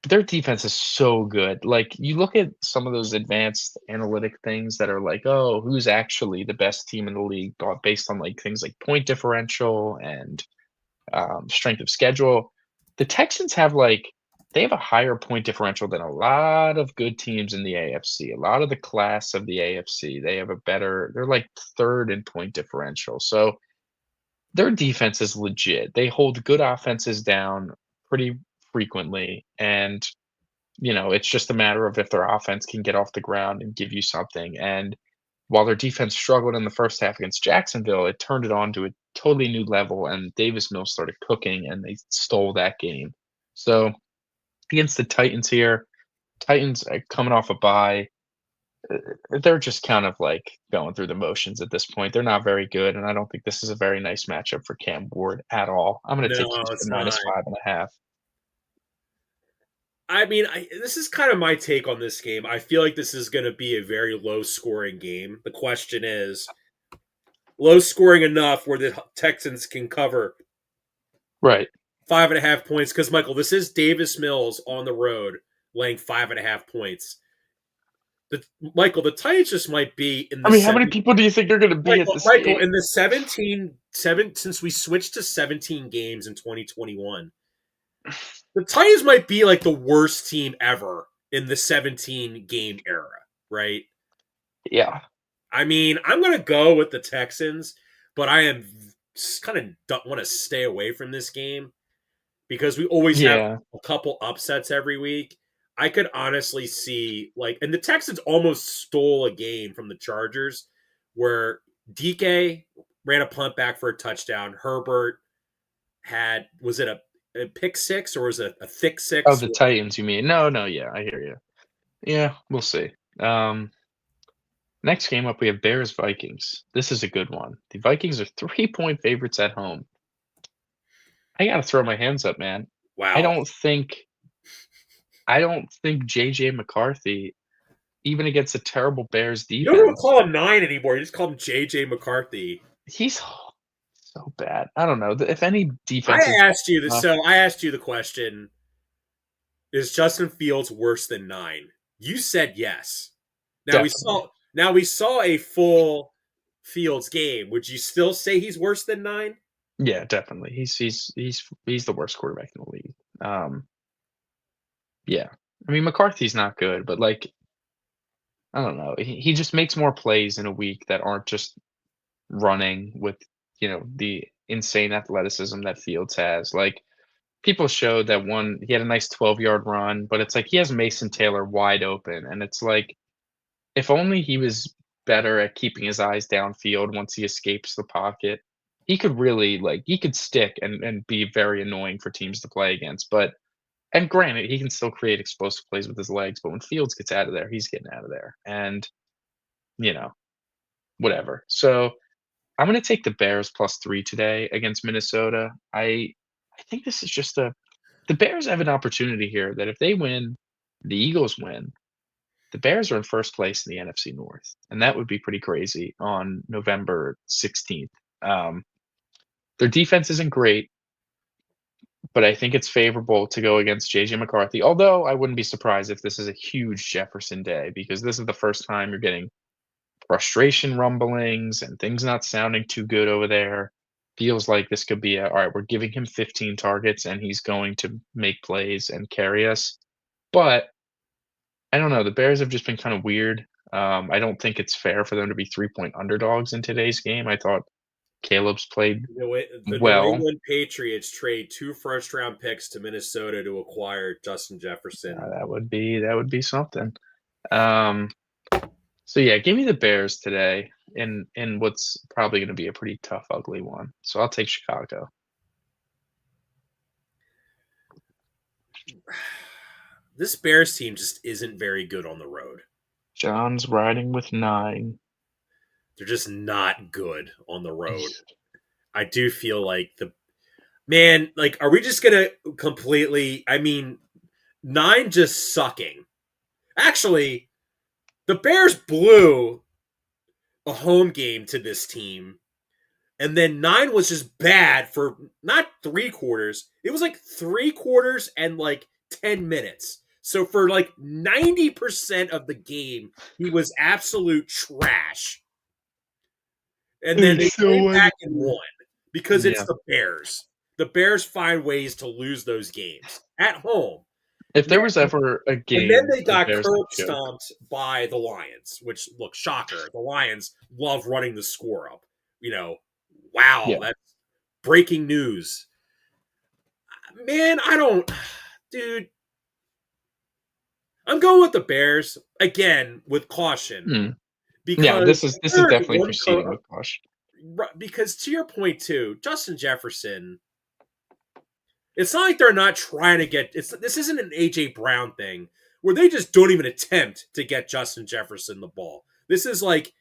their defense is so good. Like, you look at some of those advanced analytic things that are like, oh, who's actually the best team in the league, based on like things like point differential and strength of schedule. The Texans they have a higher point differential than a lot of good teams in the AFC. A lot of the class of the AFC, they're like third in point differential. So their defense is legit. They hold good offenses down pretty frequently. And, it's just a matter of if their offense can get off the ground and give you something. And while their defense struggled in the first half against Jacksonville, it turned it on to a totally new level, and Davis Mills started cooking, and they stole that game. So against the Titans here, Titans are coming off a bye. They're just kind of like going through the motions at this point. They're not very good, and I don't think this is a very nice matchup for Cam Ward at all. I'm going to take No, Houston it's not. -5.5. I mean, this is kind of my take on this game. I feel like this is going to be a very low scoring game. The question is low scoring enough where the Texans can cover Right. 5.5 points. Because, Michael, this is Davis Mills on the road laying 5.5 points. Michael, the Titans just might be in I the mean, how many people do you think are going to be at this Michael, game? in the 17 since we switched to 17 games in 2021, the Titans might be like the worst team ever in the 17 game era, right? Yeah. I mean, I'm going to go with the Texans, but I am kind of don't want to stay away from this game because we always have Yeah. a couple upsets every week. I could honestly see and the Texans almost stole a game from the Chargers where DK ran a punt back for a touchdown. Herbert was it a pick six or was it a thick Oh, six? the Titans, you mean? No, no, yeah, I hear you. Yeah, we'll see. Next game up, we have Bears Vikings. This is a good one. The Vikings are 3-point favorites at home. I gotta throw my hands up, man. I Wow. don't think I don't think JJ McCarthy, even against a terrible Bears You don't even defense, call him 9 anymore. You just call him JJ McCarthy. he's so bad. I don't know. If any I defense is bad asked you this. enough, So I asked you the question: is Justin Fields worse than 9? You said yes. Now we definitely. saw. Now we saw a full Fields game. Would you still say he's worse than 9? Yeah, definitely. He's the worst quarterback in the league. Yeah. I mean, McCarthy's not good, but like, I don't know. He just makes more plays in a week that aren't just running with, the insane athleticism that Fields has. Like, people showed that one he had a nice 12-yard run, but it's like he has Mason Taylor wide open, and it's like, if only he was better at keeping his eyes downfield once he escapes the pocket, he could really, like he could stick and be very annoying for teams to play against, but and granted, he can still create explosive plays with his legs, but when Fields gets out of there, he's getting out of there, and, you know, whatever. So, I'm gonna take the Bears +3 today against Minnesota. I think this is just a the Bears have an opportunity here that if they win, the Eagles win, the Bears are in first place in the NFC North, and that would be pretty crazy on November 16th. Um, their defense isn't great, but I think it's favorable to go against JJ McCarthy. Although I wouldn't be surprised if this is a huge Jefferson day because this is the first time you're getting frustration rumblings and things not sounding too good over there. Feels like this could be all right, we're giving him 15 targets and he's going to make plays and carry us. But I don't know. The Bears have just been kind of weird. I don't think it's fair for them to be 3-point underdogs in today's game. I thought Caleb's played The New well. England Patriots trade 2 first-round picks to Minnesota to acquire Justin Jefferson. That would be something. Um, so yeah, give me the Bears today in what's probably going to be a pretty tough, ugly one. So I'll take Chicago. This Bears team just isn't very good on the road. John's riding with 9. They're just not good on the road. I do feel like like, are we just gonna completely? I mean, 9 just sucking. Actually, the Bears blew a home game to this team, and then 9 was just bad for not 3 quarters. It was like 3 quarters and like 10 minutes. So for like 90% of the game, he was absolute trash. And then they It's so came back and wonderful. won because it's Yeah. the Bears. The Bears find ways to lose those games at home. If there was ever a And then game they the got Bears curb could choke. stomped by the Lions, which, look, shocker. The Lions love running the score up. Wow, Yeah. that's breaking news. Man, I don't, dude. I'm going with the Bears again with caution Mm. Yeah, because this is definitely proceeding with caution. because to your point too, Justin Jefferson. It's not like they're not trying to get. This isn't an AJ Brown thing where they just don't even attempt to get Justin Jefferson the ball. This is like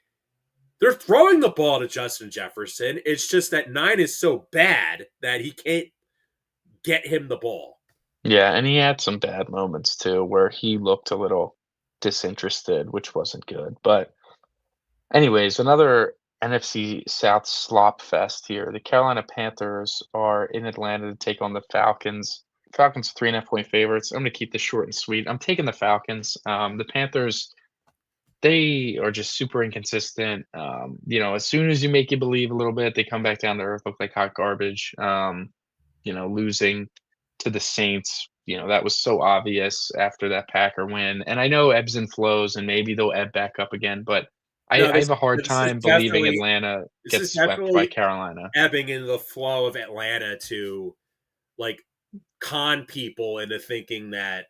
they're throwing the ball to Justin Jefferson. It's just that 9 is so bad that he can't get him the ball. Yeah, and he had some bad moments too where he looked a little disinterested, which wasn't good. But anyways, another NFC South slop fest here. The Carolina Panthers are in Atlanta to take on the Falcons. Falcons 3.5-point favorites. I'm going to keep this short and sweet. I'm taking the Falcons. The Panthers, they are just super inconsistent. As soon as you make you believe a little bit, they come back down to earth, look like hot garbage. Losing to the Saints, that was so obvious after that Packer win. And I know ebbs and flows, and maybe they'll ebb back up again, but No, I have a hard this is time believing definitely Atlanta this is gets swept by definitely Carolina. ebbing into the flow of Atlanta to like con people into thinking that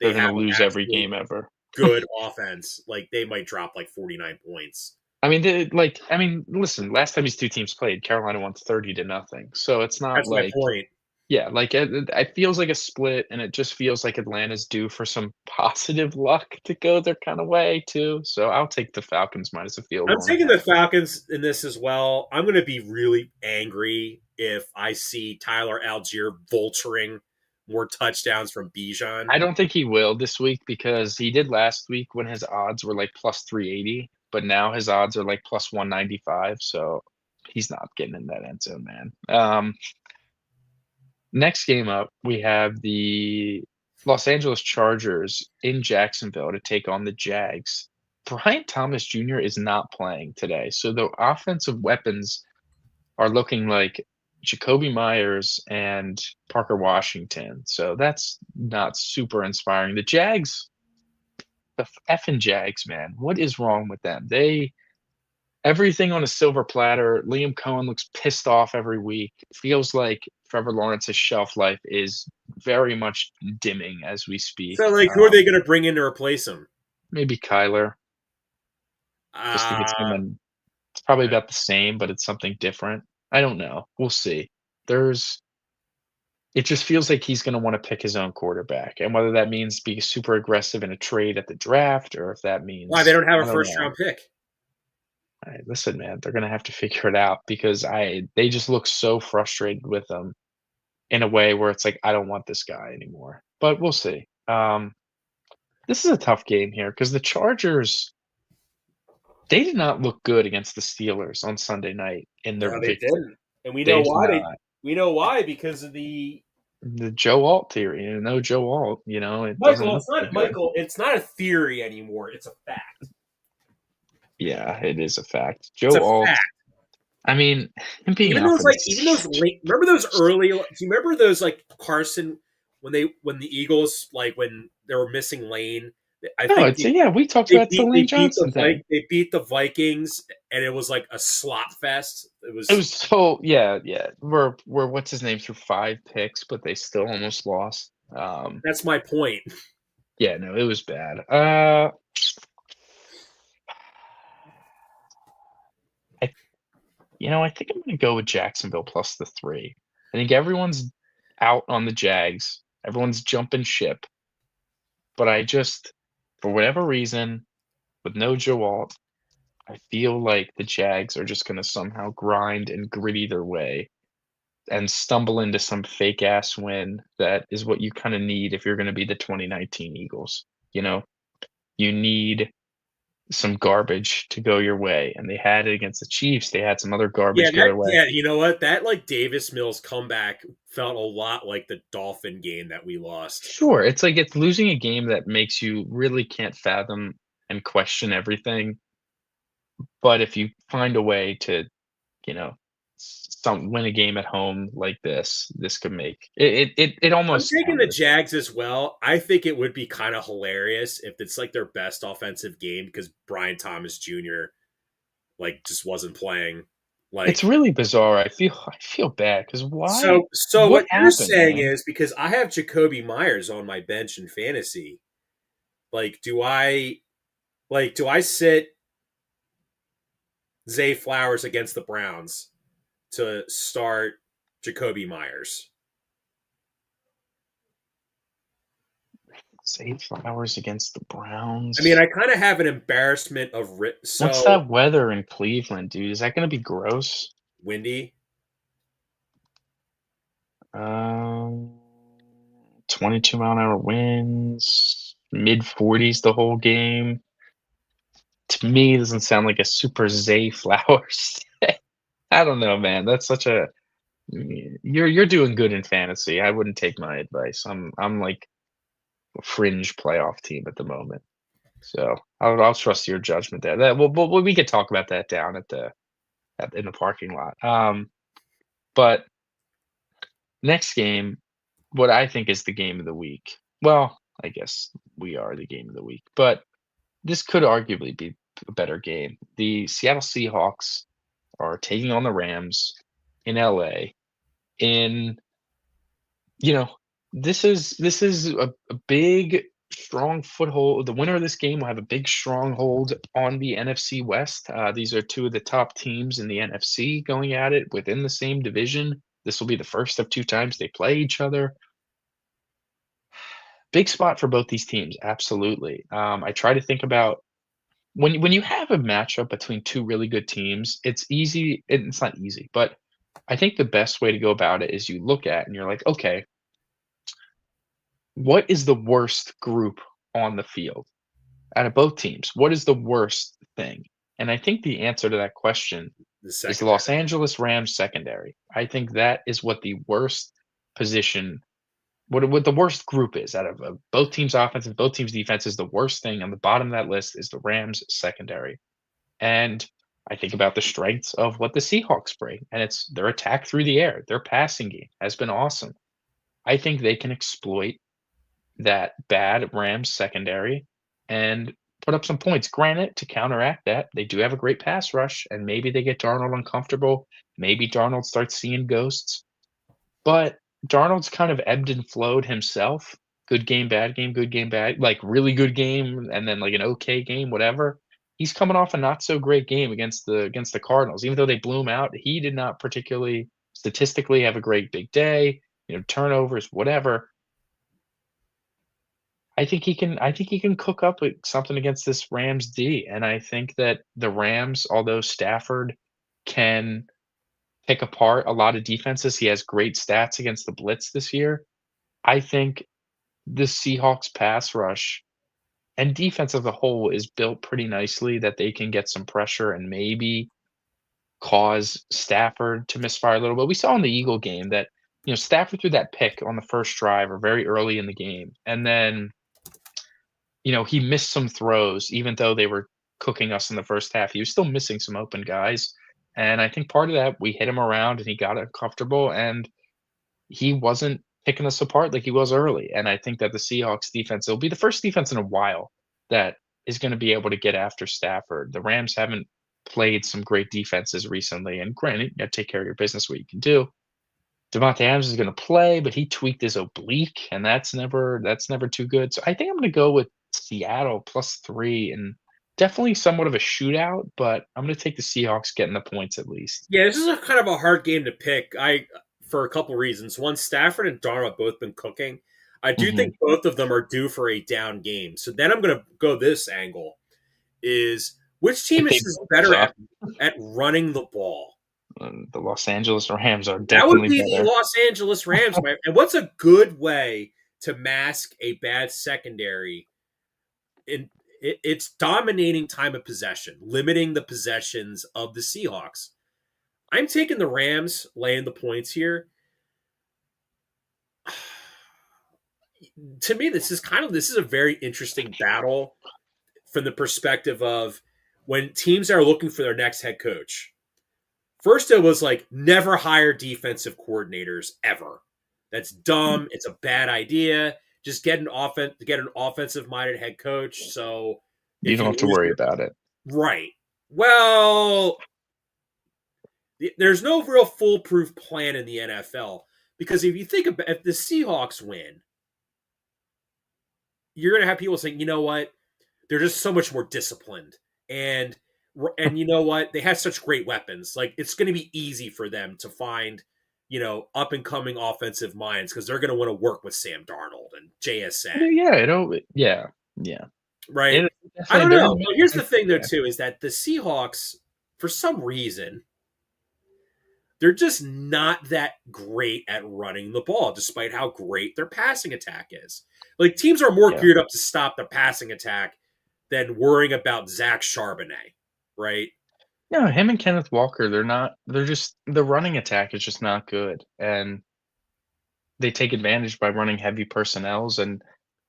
They're they going to have an lose every absolute game ever. good offense. Like they might drop like 49 points. Listen, last time these two teams played, Carolina won 30-0. So it's not That's my like, point. yeah, like it feels like a split, and it just feels like Atlanta's due for some positive luck to go their kind of way too. So I'll take the Falcons minus a field I'm goal and taking a the half. Falcons in this as well. I'm going to be really angry if I see Tyler Algier vulturing more touchdowns from Bijan. I don't think he will this week because he did last week when his odds were like plus 380, but now his odds are like plus 195. So he's not getting in that end zone, man. Next game up, we have the Los Angeles Chargers in Jacksonville to take on the Jags. Brian Thomas Jr. is not playing today, so the offensive weapons are looking like Jacoby Myers and Parker Washington. So that's not super inspiring. The Jags, the effing Jags, man, what is wrong with them? everything on a silver platter. Liam Cohen looks pissed off every week. It feels like Trevor Lawrence's shelf life is very much dimming as we speak. So, like, who are they going to bring in to replace him? Maybe Kyler, just to get Uh, someone. It's probably about the same, but it's something different. I don't know. We'll see. There's It just feels like he's gonna wanna pick his own quarterback, and whether that means being super aggressive in a trade at the draft or if that why they means don't have a I don't first know. round pick? Listen, man, they're gonna have to figure it out because I they just look so frustrated with him in a way where it's like, "I don't want this guy anymore." But we'll see. This is a tough game here because the Chargers, they did not look good against the Steelers on Sunday night in their No, they victory. didn't, and we They know did why. not. We know why because of the The Joe Alt theory, no Joe Alt, it doesn't Michael. look It's so not good. Michael. It's not a theory anymore. It's a fact. Yeah, it is a fact. It's a Joe Alt, fact. I mean, him being out for Even those this. late. Remember those early? Do you remember those like Carson when the Eagles like when they were missing Lane? I No, think it's yeah, we talked about the Lane Johnson thing. They beat the Vikings and it was like a slop fest. It It was was so yeah, yeah. We're what's his name through 5 picks, but they still almost lost. That's my point. Yeah, no, it was bad. I I think I'm gonna go with Jacksonville plus the 3. I think everyone's out on the Jags. Everyone's jumping ship, but I just, for whatever reason, with no Joe Alt, I feel like the Jags are just gonna somehow grind and gritty their way and stumble into some fake ass win that is what you kinda need if you're gonna be the 2019 Eagles, you know? You need some garbage to go your way, and they had it against the Chiefs, they had some other garbage go their way. Yeah. You know what? That like Davis Mills comeback felt a lot like the Dolphin game that we lost. Sure, it's like it's losing a game that makes you really can't fathom and question everything, but if you find a way to, you know, some win a game at home like this could make it I'm almost taking the has. Jags as well. I think it would be kind of hilarious if it's like their best offensive game because Brian Thomas Jr. like just wasn't playing. It's Like really bizarre. I feel bad because why? so What what you're happened, saying man? is because I have Jacoby Myers on my bench in fantasy. Like do I sit Zay Flowers against the Browns to start Jacoby Myers? Save Flowers against the I mean, Browns. I kind of have an embarrassment of What's so that weather in Cleveland, dude? Is that gonna be gross? windy. Um, 22-mile-an-hour winds, mid-40s the whole game. To me, it doesn't sound like a super Zay Flowers. I don't know, man. That's such a you're doing good in fantasy. I wouldn't take my advice. I'm like a fringe playoff team at the moment. So I'll trust your judgment there. That we could talk about that down in the parking lot. But next game, what I think is the game of the week. Well, I guess we are the game of the week, but this could arguably be a better game. The Seattle Seahawks are taking on the Rams in LA. In you know, this is a big strong foothold. The winner of this game will have a big stronghold on the NFC West. These are two of the top teams in the NFC going at it within the same division. This will be the first of two times they play each other. Big spot for both these teams, absolutely. I try to think about when you have a matchup between two really good teams, it's easy. It's not easy, but I think the best way to go about it is you look at and you're like, okay, what is the worst group on the field out of both teams? What is the worst thing? And I think the answer to that question The is the Los secondary. Angeles Rams secondary. I think that is what the worst position, what the worst group is out of both teams' offense and both teams' defense is the worst thing on the bottom of that list is the Rams secondary. And I think about the strengths of what the Seahawks bring, and it's their attack through the air. Their passing game has been awesome. I think they can exploit that bad Rams secondary and put up some points. Granted, to counteract that, they do have a great pass rush, and maybe they get Darnold uncomfortable. Maybe Darnold starts seeing ghosts. But Darnold's kind of ebbed and flowed himself. Good game, bad game, good game, bad, like really good game, and then like an okay game, whatever. He's coming off a not so great game against the Cardinals. Even though they blew him out, he did not particularly statistically have a great big day. Turnovers, whatever. I think he can cook up with something against this Rams D, and I think that the Rams, although Stafford can pick apart a lot of defenses, he has great stats against the blitz this year. I think the Seahawks pass rush and defense as a whole is built pretty nicely that they can get some pressure and maybe cause Stafford to misfire a little bit. We saw in the Eagle game that, Stafford threw that pick on the first drive or very early in the game, and then he missed some throws even though they were cooking us in the first half. He was still missing some open guys, and I think part of that, we hit him around and he got uncomfortable, and he wasn't picking us apart like he was early, and I think that the Seahawks defense, it'll be the first defense in a while that is gonna be able to get after Stafford. The Rams haven't played some great defenses recently, and granted, you gotta take care of your business, what you can do. Devontae Adams is gonna play, but he tweaked his oblique, and that's never too good. So I think I'm gonna go with Seattle +3 and definitely somewhat of a shootout, but I'm gonna take the Seahawks getting the points at least. Yeah, this is a kind of a hard game to pick. For a couple reasons. One, Stafford and Darnold have both been cooking. I do Mhm. think both of them are due for a down game. So then I'm going to go this angle: is which team If they is both better suck, at running the ball? the Los Angeles Rams are That would definitely be the better. Los Angeles Rams. And what's a good way to mask a bad secondary? It's dominating time of possession, limiting the possessions of the Seahawks. I'm taking the Rams laying the points here. To me, this is a very interesting battle from the perspective of when teams are looking for their next head coach. First, it was like never hire defensive coordinators ever. That's dumb. It's a bad idea. Just get an offensive minded head coach. So You if don't you have to lose worry your about it. right, well, there's no real foolproof plan in the NFL because if you think about if the Seahawks win, you're going to have people saying, you know what, they're just so much more disciplined, and you know what, they have such great weapons. Like it's going to be easy for them to find up and coming offensive minds because they're going to want to work with Sam Darnold and JSN, Yeah, yeah. right? It I definitely don't they're know. in But here's the the thing though yeah. too is that the Seahawks, for some reason, they're just not that great at running the ball, despite how great their passing attack is. Like teams are more Yeah. geared up to stop the passing attack than worrying about Zach Charbonnet, right? No, him and Kenneth Walker, they're just the running attack is just not good, and they take advantage by running heavy personnels, and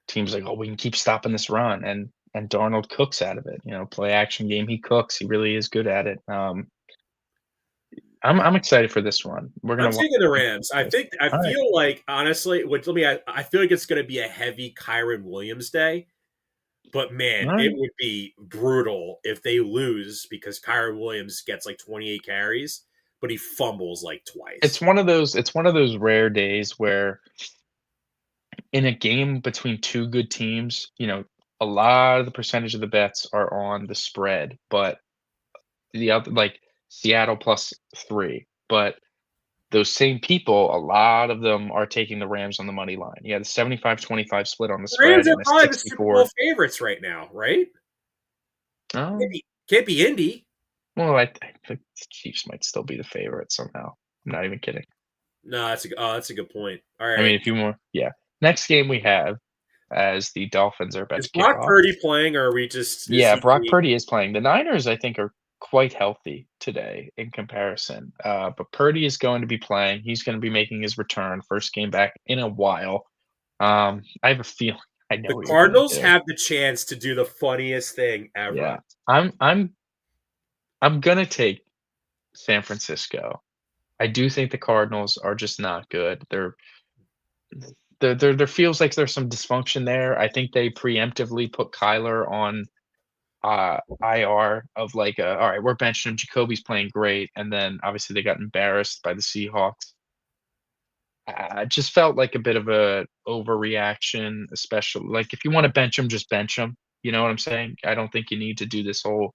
teams like, "Oh, we can keep stopping this run," and Darnold cooks out of it, play action game, he cooks, he really is good at it. I'm excited for this one. We're I'm gonna watch taking the big Rams. I this. think I Alright, feel like honestly, which let me I feel like it's going to be a heavy Kyron Williams day. But man, it alright. would be brutal if they lose because Kyron Williams gets like 28 carries, but he fumbles like twice. It's one of those rare days where in a game between 2 good teams, a lot of the percentage of the bets are on the spread, but the other like, Seattle +3, but those same people, a lot of them are taking the Rams on the money line. You had a 75-25 split on the The Rams spread are and a probably the Super Bowl 64. favorites right now, right? Oh, Can't be Indy. well, I think the Chiefs might still be the favorite somehow. I'm not even kidding. No, that's a good point. All I mean, right. if you more yeah. Next game we have as the Dolphins are about Is to kick Brock off. Purdy playing or are we just is Yeah, he Brock Purdy is playing. The Niners, I think, are quite healthy today in comparison. But Purdy is going to be playing. He's going to be making his return, first game back in a while. I have a feeling I know the what you're gonna Cardinals do. have the chance to do the funniest thing Yeah. ever. I'm gonna take San Francisco. I do think the Cardinals are just not good. There feels like there's some dysfunction there. I think they preemptively put Kyler on IR of like, all right, we're benching him. Jacoby's playing great, and then obviously they got embarrassed by the Seahawks. I just felt like a bit of a overreaction, especially like if you want to bench him, just bench him. You know what I'm saying? I don't think you need to do this whole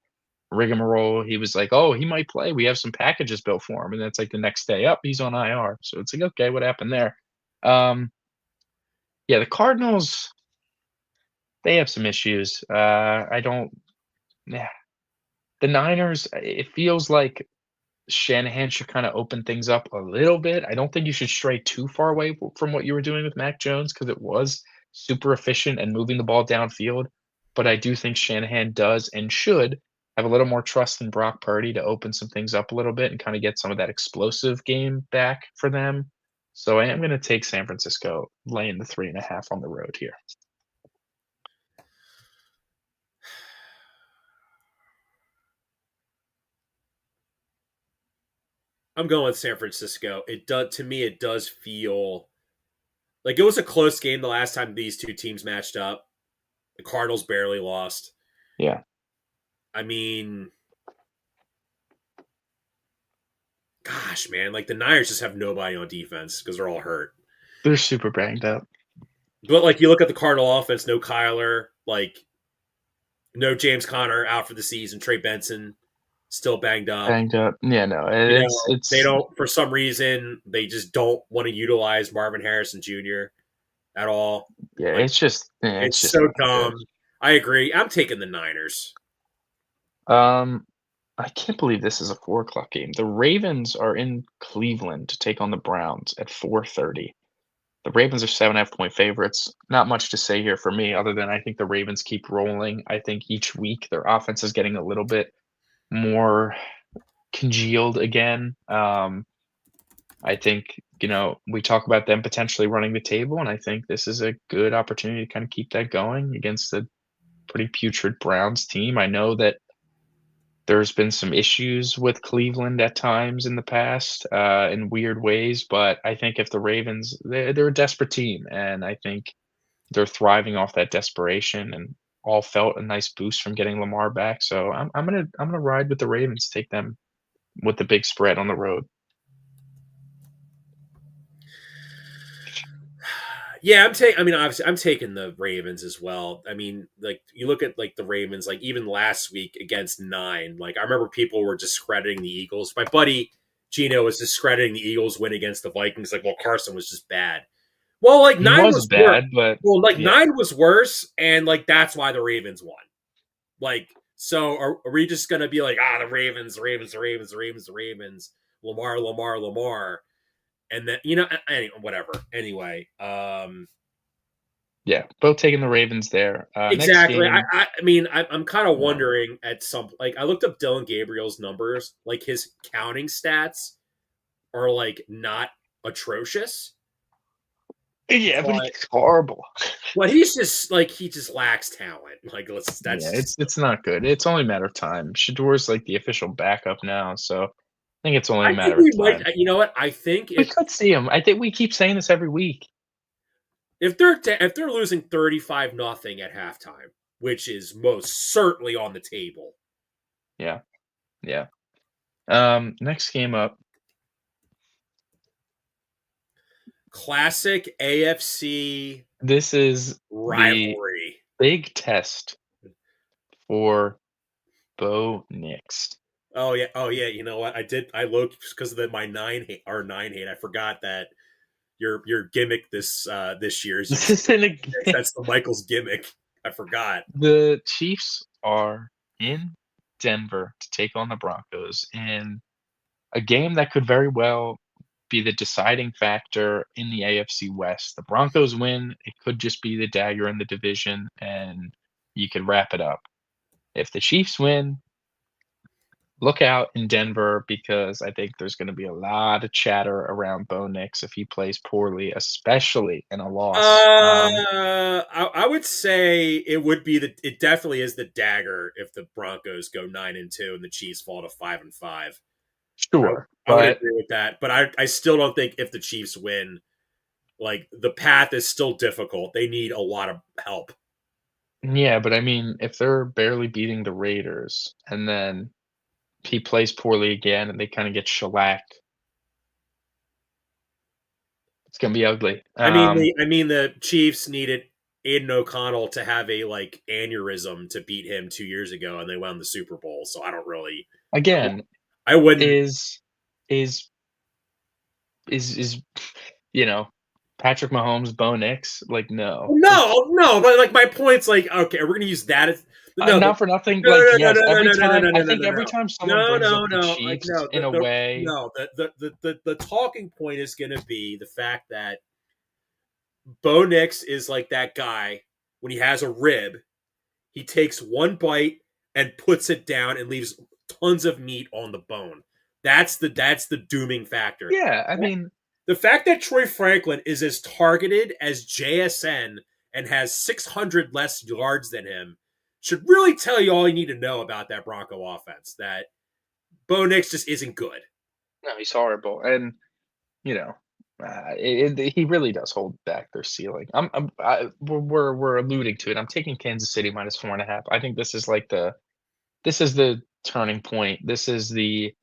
rigmarole. He was like, "Oh, he might play. We have some packages built for him," and that's like the next day, up, he's on IR. So it's like, okay, what happened there? Um, yeah, the Cardinals, they have some issues. I don't. Yeah, the Niners. It feels like Shanahan should kind of open things up a little bit. I don't think you should stray too far away from what you were doing with Mac Jones because it was super efficient and moving the ball downfield. But I do think Shanahan does and should have a little more trust in Brock Purdy to open some things up a little bit and kind of get some of that explosive game back for them. So I am going to take San Francisco laying the 3.5 on the road here. I'm going with San Francisco. It does to me. It does feel like it was a close game the last time these two teams matched up. The Cardinals barely lost. Yeah, I mean, gosh, man, like the Niners just have nobody on defense because they're all hurt. they're super banged up. But like you look at the Cardinal offense, no Kyler, like no James Conner out for the season. Trey Benson still banged up. Banged up. Yeah, no, You they it's don't for some reason they just don't want to utilize Marvin Harrison Jr. at all. yeah, Like it's it's just so not good. dumb. I agree. I'm taking the Niners. Um, I can't believe this is a 4 o'clock game. The Ravens are in Cleveland to take on the Browns at 4:30. The Ravens are 7.5 point favorites. Not much to say here for me, other than I think the Ravens keep rolling. I think each week their offense is getting a little bit more congealed again. I think, we talk about them potentially running the table, and I think this is a good opportunity to kind of keep that going against the pretty putrid Browns team. I know that there's been some issues with Cleveland at times in the past, in weird ways, but I think if the Ravens, they're a desperate team, and I think they're thriving off that desperation and all felt a nice boost from getting Lamar back. So I'm gonna ride with the Ravens, take them with the big spread on the road. Yeah, I'm taking. I mean, obviously, I'm taking the Ravens as well. I mean, like you look at like the Ravens, like even last week against 9. Like I remember people were discrediting the Eagles. My buddy Gino was discrediting the Eagles win against the Vikings. Like, well, Carson was just bad. Well, like He 9 was was worse. bad, but Well, like yeah, 9 was worse, and like that's why the Ravens won. Like, so are we just gonna be like, the Ravens, the Ravens, the Ravens, the Ravens, the Ravens, Lamar, Lamar, Lamar, and then anyway, whatever. Anyway, yeah, both taking the Ravens there. Next exactly. game, I mean, I'm kind of yeah, wondering at some like I looked up Dylan Gabriel's numbers, like his counting stats are like not atrocious, yeah, but but he's horrible. he's just like he just lacks talent. Like Yeah, that's just it's not good. It's only a matter of time. Shador's like the official backup now, so I think it's only a I think matter of we might. time. You know what? I think We could see him. I think we keep saying this every week. if they're losing 35-0 at halftime, which is most certainly on the table. Yeah, yeah. Next game up. Classic AFC This is the rivalry. big test for Bo Nix. Oh yeah. You know what? I looked because of my 9 hate. I forgot that your gimmick this year is you This just isn't a game. that's the Michael's gimmick. I forgot. The Chiefs are in Denver to take on the Broncos in a game that could very well be the deciding factor in the AFC West. The Broncos win, it could just be the dagger in the division, and you could wrap it up. If the Chiefs win, look out in Denver because I think there's going to be a lot of chatter around Bo Nix if he plays poorly, especially in a loss. I would say it definitely is the dagger if the Broncos go 9-2 and the Chiefs fall to 5-5. Sure, I would but agree with that, but I still don't think if the Chiefs win, like the path is still difficult. They need a lot of help. Yeah, but I mean, if they're barely beating the Raiders and then he plays poorly again and they kind of get shellacked, it's gonna be ugly. The Chiefs needed Aiden O'Connell to have a like aneurysm to beat him 2 years ago, and they won the Super Bowl. So I don't really, Again, I wouldn't. is is is you know Patrick Mahomes, Bo Nix? Like no, No, no, but like my point's like, okay, we're gonna use that as no, not for nothing. no, Like no, no, yes, no, no, every no, no, no, time no, I no, think no, every no, time someone no, brings up no, the no, like Chiefs no, in a way, no, the talking point is gonna be the fact that Bo Nix is like that guy when he has a rib, he takes one bite and puts it down and leaves tons of meat on the bone. That's the dooming factor. yeah, I mean, The fact that Troy Franklin is as targeted as JSN and has 600 less yards than him should really tell you all you need to know about that Bronco offense. That Bo Nix just isn't good. no, he's horrible, and you know, he really does hold back their ceiling. We're alluding to it. I'm taking Kansas City -4.5. I think this is the turning point. This is they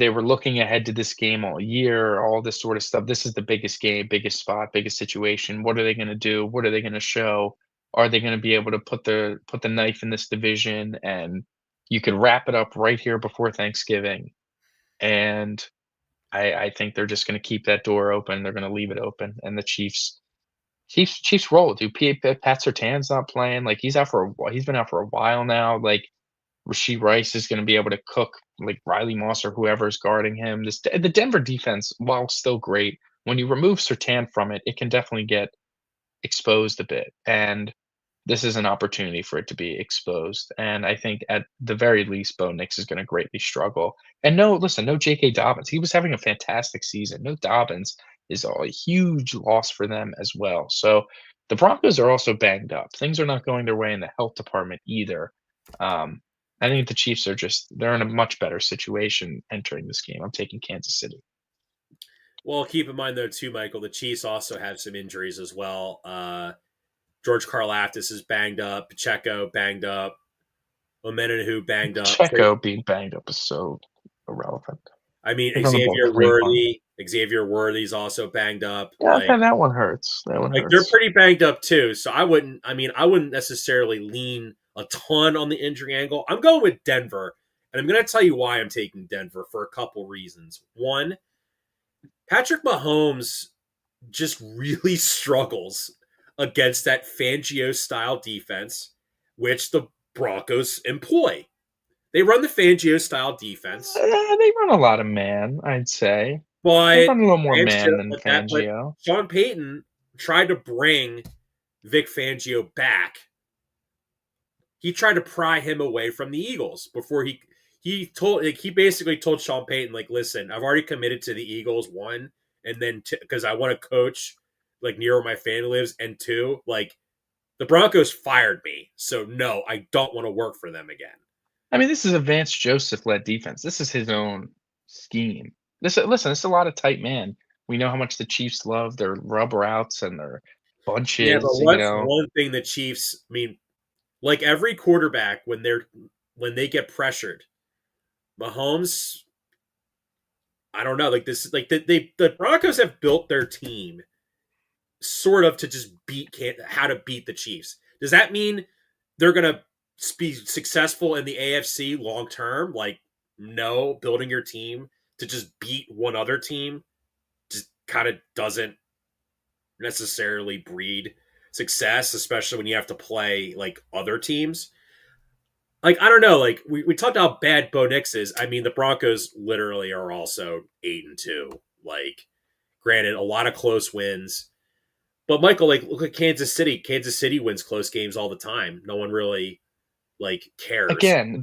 were looking ahead to this game all year, all this sort of stuff. This is the biggest game, biggest spot, biggest situation. What are they going to do? What are they going to show? Are they going to be able to put the knife in this division? And you could wrap it up right here before Thanksgiving. And I think they're just going to keep that door open. They're going to leave it open, and the Chiefs roll, dude. Pat Surtain's not playing. Like he's out for a while. He's been out for a while now. Like Rasheed Rice is going to be able to cook like Riley Moss or whoever's guarding him. The Denver defense, while still great, when you remove Surtain from it, it can definitely get exposed a bit. And this is an opportunity for it to be exposed. And I think at the very least, Bo Nix is going to greatly struggle. And no, listen, no J.K. Dobbins. He was having a fantastic season. No Dobbins is a huge loss for them as well. So the Broncos are also banged up. Things are not going their way in the health department either. Um, I think the Chiefs they're in a much better situation entering this game. I'm taking Kansas City. Well, keep in mind though too, Michael, the Chiefs also have some injuries as well. George Karlaftis is banged up, Pacheco banged up, Omenenu banged up. Checo being banged up is so irrelevant. I mean, They run the ball 3 months. Xavier Worthy's also banged up. Yeah, that one hurts. That one Like they're hurts. pretty banged up too. So I wouldn't necessarily lean a ton on the injury angle. I'm going with Denver, and I'm going to tell you why I'm taking Denver for a couple reasons. One, Patrick Mahomes just really struggles against that Fangio style defense, which the Broncos employ. They run the Fangio style defense, They run a lot of man, I'd say. They but run a little more Fangio, man than but Fangio. Sean Payton tried to bring Vic Fangio back. He tried to pry him away from the Eagles before he basically told Sean Payton, like, listen, I've already committed to the Eagles, one, and then because I want to coach like near where my family lives, and two, like the Broncos fired me, so no, I don't want to work for them again. I mean, this is a Vance Joseph-led defense. This is his own scheme. Listen, it's a lot of tight man. We know how much the Chiefs love their rub routes and their Yeah, but bunches. what's one thing the Chiefs? I mean, like every quarterback when they get pressured, Mahomes. I don't know, like this, like the Broncos have built their team sort of to just how to beat the Chiefs. Does that mean they're gonna be successful in the AFC long term? Like, no, building your team to just beat one other team just kind of doesn't necessarily breed success, especially when you have to play like other teams. Like, I don't know. Like we talked about how bad Bo Nix is. I mean, the Broncos literally are also 8-2. Like, granted, a lot of close wins. But Michael, like, look at Kansas City. Kansas City wins close games all the time. No one really like cares. Again,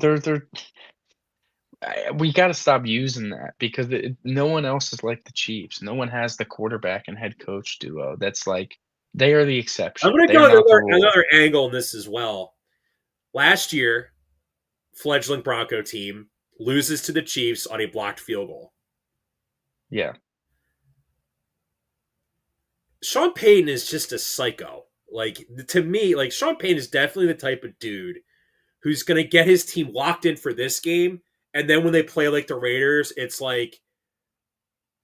we got to stop using that because no one else is like the Chiefs. No one has the quarterback and head coach duo. That's like they are the I'm exception. going to They go are not the rule. another angle in this as well. Last year, fledgling Bronco team loses to the Chiefs on a blocked field goal. Yeah. Sean Payton is just a psycho. Like to me, like Sean Payne is definitely the type of dude who's going to get his team locked in for this game, and then when they play like the Raiders, it's like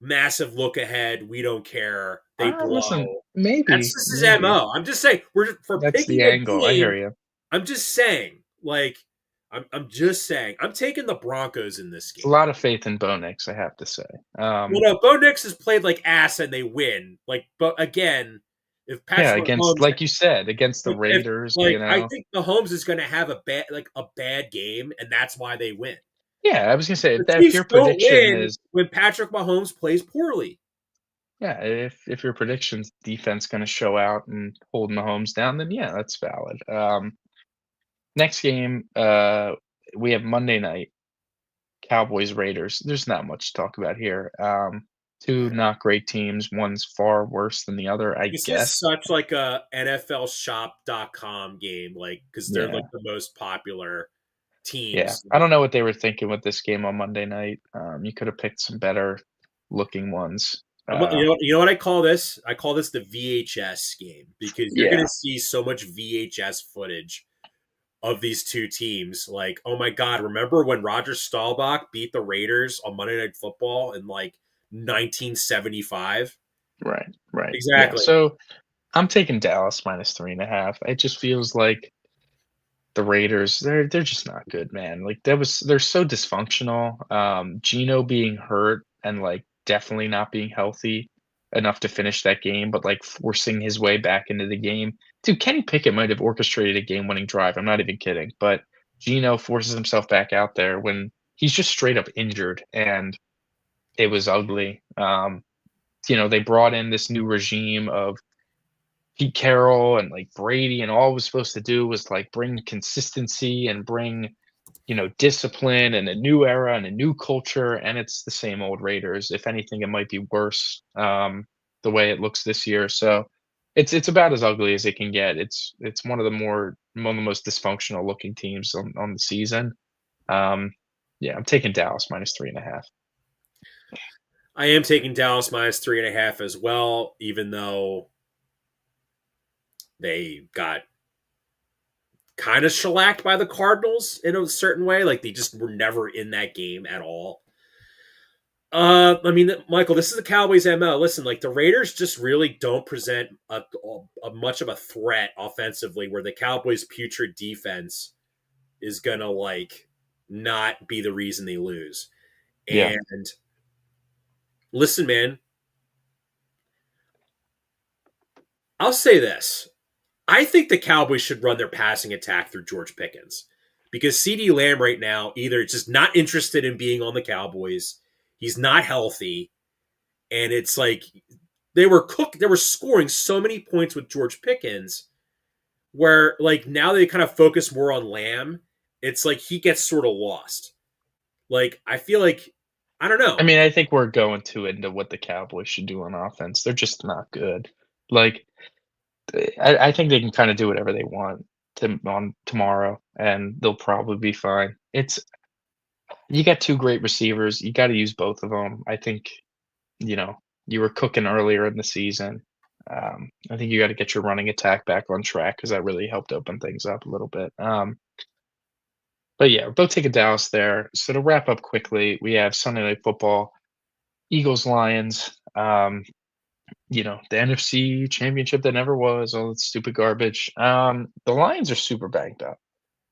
massive look ahead. We don't care. They Listen, blow. That's maybe, just his maybe mo. I'm just saying we're for that's picking the a angle. I hear game. you. I'm just saying, like, I'm just saying, I'm taking the Broncos in this It's a game. lot of faith in Bo Nix, I have to say. Well, no, Bo Nix has played like ass and they win. Like, but again, if Yeah, Patrick against Mahomes, like you said, against the if Raiders, like I think Mahomes is going to have a bad game, and that's why they win. Yeah, I was gonna say The if Chiefs your don't prediction win is when Patrick Mahomes plays poorly. yeah, if your prediction's defense gonna show out and hold Mahomes down, then yeah, that's valid. Next game, we have Monday night, Cowboys Raiders. There's not much to talk about here. Two not great teams. One's far worse than the other, I This is guess. such like a NFLshop.com game, like because they're like Yeah, the most popular yeah. teams. I don't know what they were thinking with this game on Monday night. You could have picked some better looking ones. You know what I call this? I call this the VHS game because you're going Yeah, to see so much VHS footage of these two teams. Like, oh my God, remember when Roger Staubach beat the Raiders on Monday Night Football in like 1975? right, right. Yeah. Exactly. So I'm taking Dallas minus 3.5. It just feels like the Raiders, they're just not good, man. Like they're so dysfunctional. Gino being hurt and like definitely not being healthy enough to finish that game, but like forcing his way back into the game. Dude, Kenny Pickett might have orchestrated a game-winning drive. I'm not even kidding. But Gino forces himself back out there when he's just straight up injured, and it was ugly. They brought in this new regime of Pete Carroll and like Brady, and all it was supposed to do was like bring consistency and bring, discipline and a new era and a new culture. And it's the same old Raiders. If anything, it might be worse the way it looks this year. So it's about as ugly as it can get. It's one of the most dysfunctional looking teams on the season. Um, yeah, I'm taking Dallas minus 3.5. I am taking Dallas minus 3.5 as well, even though they got kind of shellacked by the Cardinals in a certain way. Like they just were never in that game at all. I mean, Michael, this is the Cowboys' MO. Listen, like the Raiders just really don't present a much of a threat offensively, where the Cowboys' putrid defense is gonna like not be the reason they lose. Yeah. And listen, man, I'll say this: I think the Cowboys should run their passing attack through George Pickens because CeeDee Lamb right now either just not interested in being on the Cowboys, he's not healthy, and it's like they were scoring so many points with George Pickens where like now they kind of focus more on Lamb. It's like he gets sort of lost. Like I feel like I don't I know. mean, I think we're going too into what the Cowboys should do on offense. They're just not good. Like, I think they can kind of do whatever they want on tomorrow, and they'll probably be fine. It's You got two great receivers. You got to use both of them. I think you know you were cooking earlier in the season. I think you got to get your running attack back on track because that really helped open things up a little bit. But yeah, we're both taking Dallas there. So to wrap up quickly, we have Sunday Night Football, Eagles Lions. The NFC championship that never was, all that stupid garbage. The Lions are super banged up.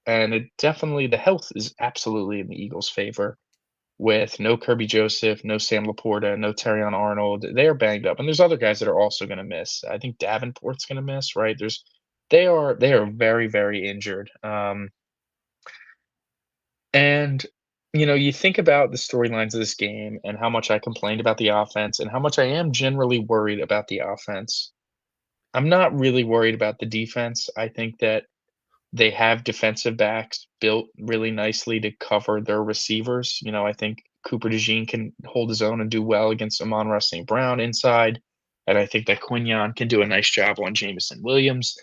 And the health is absolutely in the Eagles' favor with no Kirby Joseph, no Sam Laporta, no Terrion Arnold. They are banged up. And there's other guys that are also going to miss. I think Davenport's going to miss, right? They are very, very injured. And you think about the storylines of this game and how much I complained about the offense and how much I am generally worried about the offense. I'm not really worried about the defense. I think that they have defensive backs built really nicely to cover their receivers. I think Cooper DeJean can hold his own and do well against Amon-Ra St. Brown inside. And I think that Quinion can do a nice job on Jameson Williams.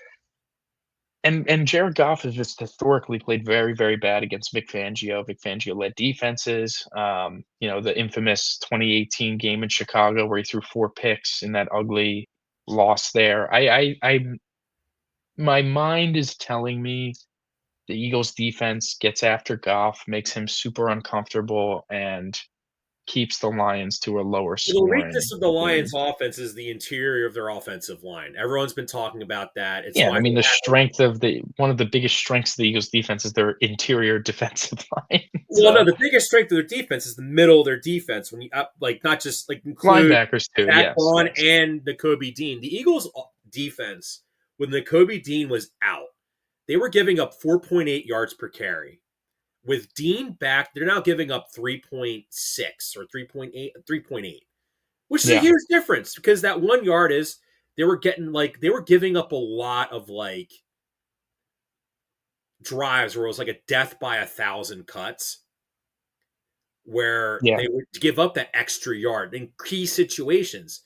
And Jared Goff has just historically played very, very bad against Vic Fangio. Vic Fangio-led defenses. The infamous 2018 game in Chicago where he threw 4 picks in that ugly loss there. my mind is telling me the Eagles defense gets after Goff, makes him super uncomfortable, and keeps the Lions to a lower Well, the weakness scoring of the Lions' win. offense is the interior of their offensive line. Everyone's been talking about that. It's Yeah, why and I mean, they the have. strength of the one of the biggest strengths of the Eagles defense is their interior defensive line. Well, no, So, the biggest strength of their defense is the middle of their defense. When you up, like, not just like include linebackers too, Zach yes, Bond yes. and Nakobe Dean. The Eagles' defense, when Nakobe Dean was out, they were giving up 4.8 yards per carry. With Dean back, they're now giving up 3.6 or 3.8, which is a Yeah, huge difference because that 1 yard is they were giving up a lot of like drives where it was like a death by 1,000 cuts where yeah. they would give up that extra yard in key situations.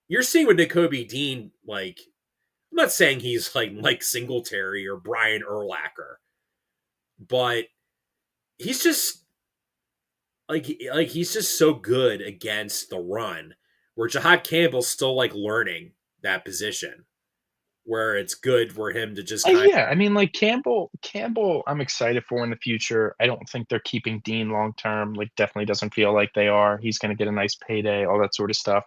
You're seeing with Nakobe Dean, like, I'm not saying he's like Mike Singletary or Brian Urlacher, but he's just he's just so good against the run where Jahad Campbell's still like learning that position where it's good for him to just kind Yeah, I mean, like, Campbell, I'm excited for in the future. I don't think they're keeping Dean long term, like, definitely doesn't feel like they are. He's gonna get a nice payday, all that sort of stuff.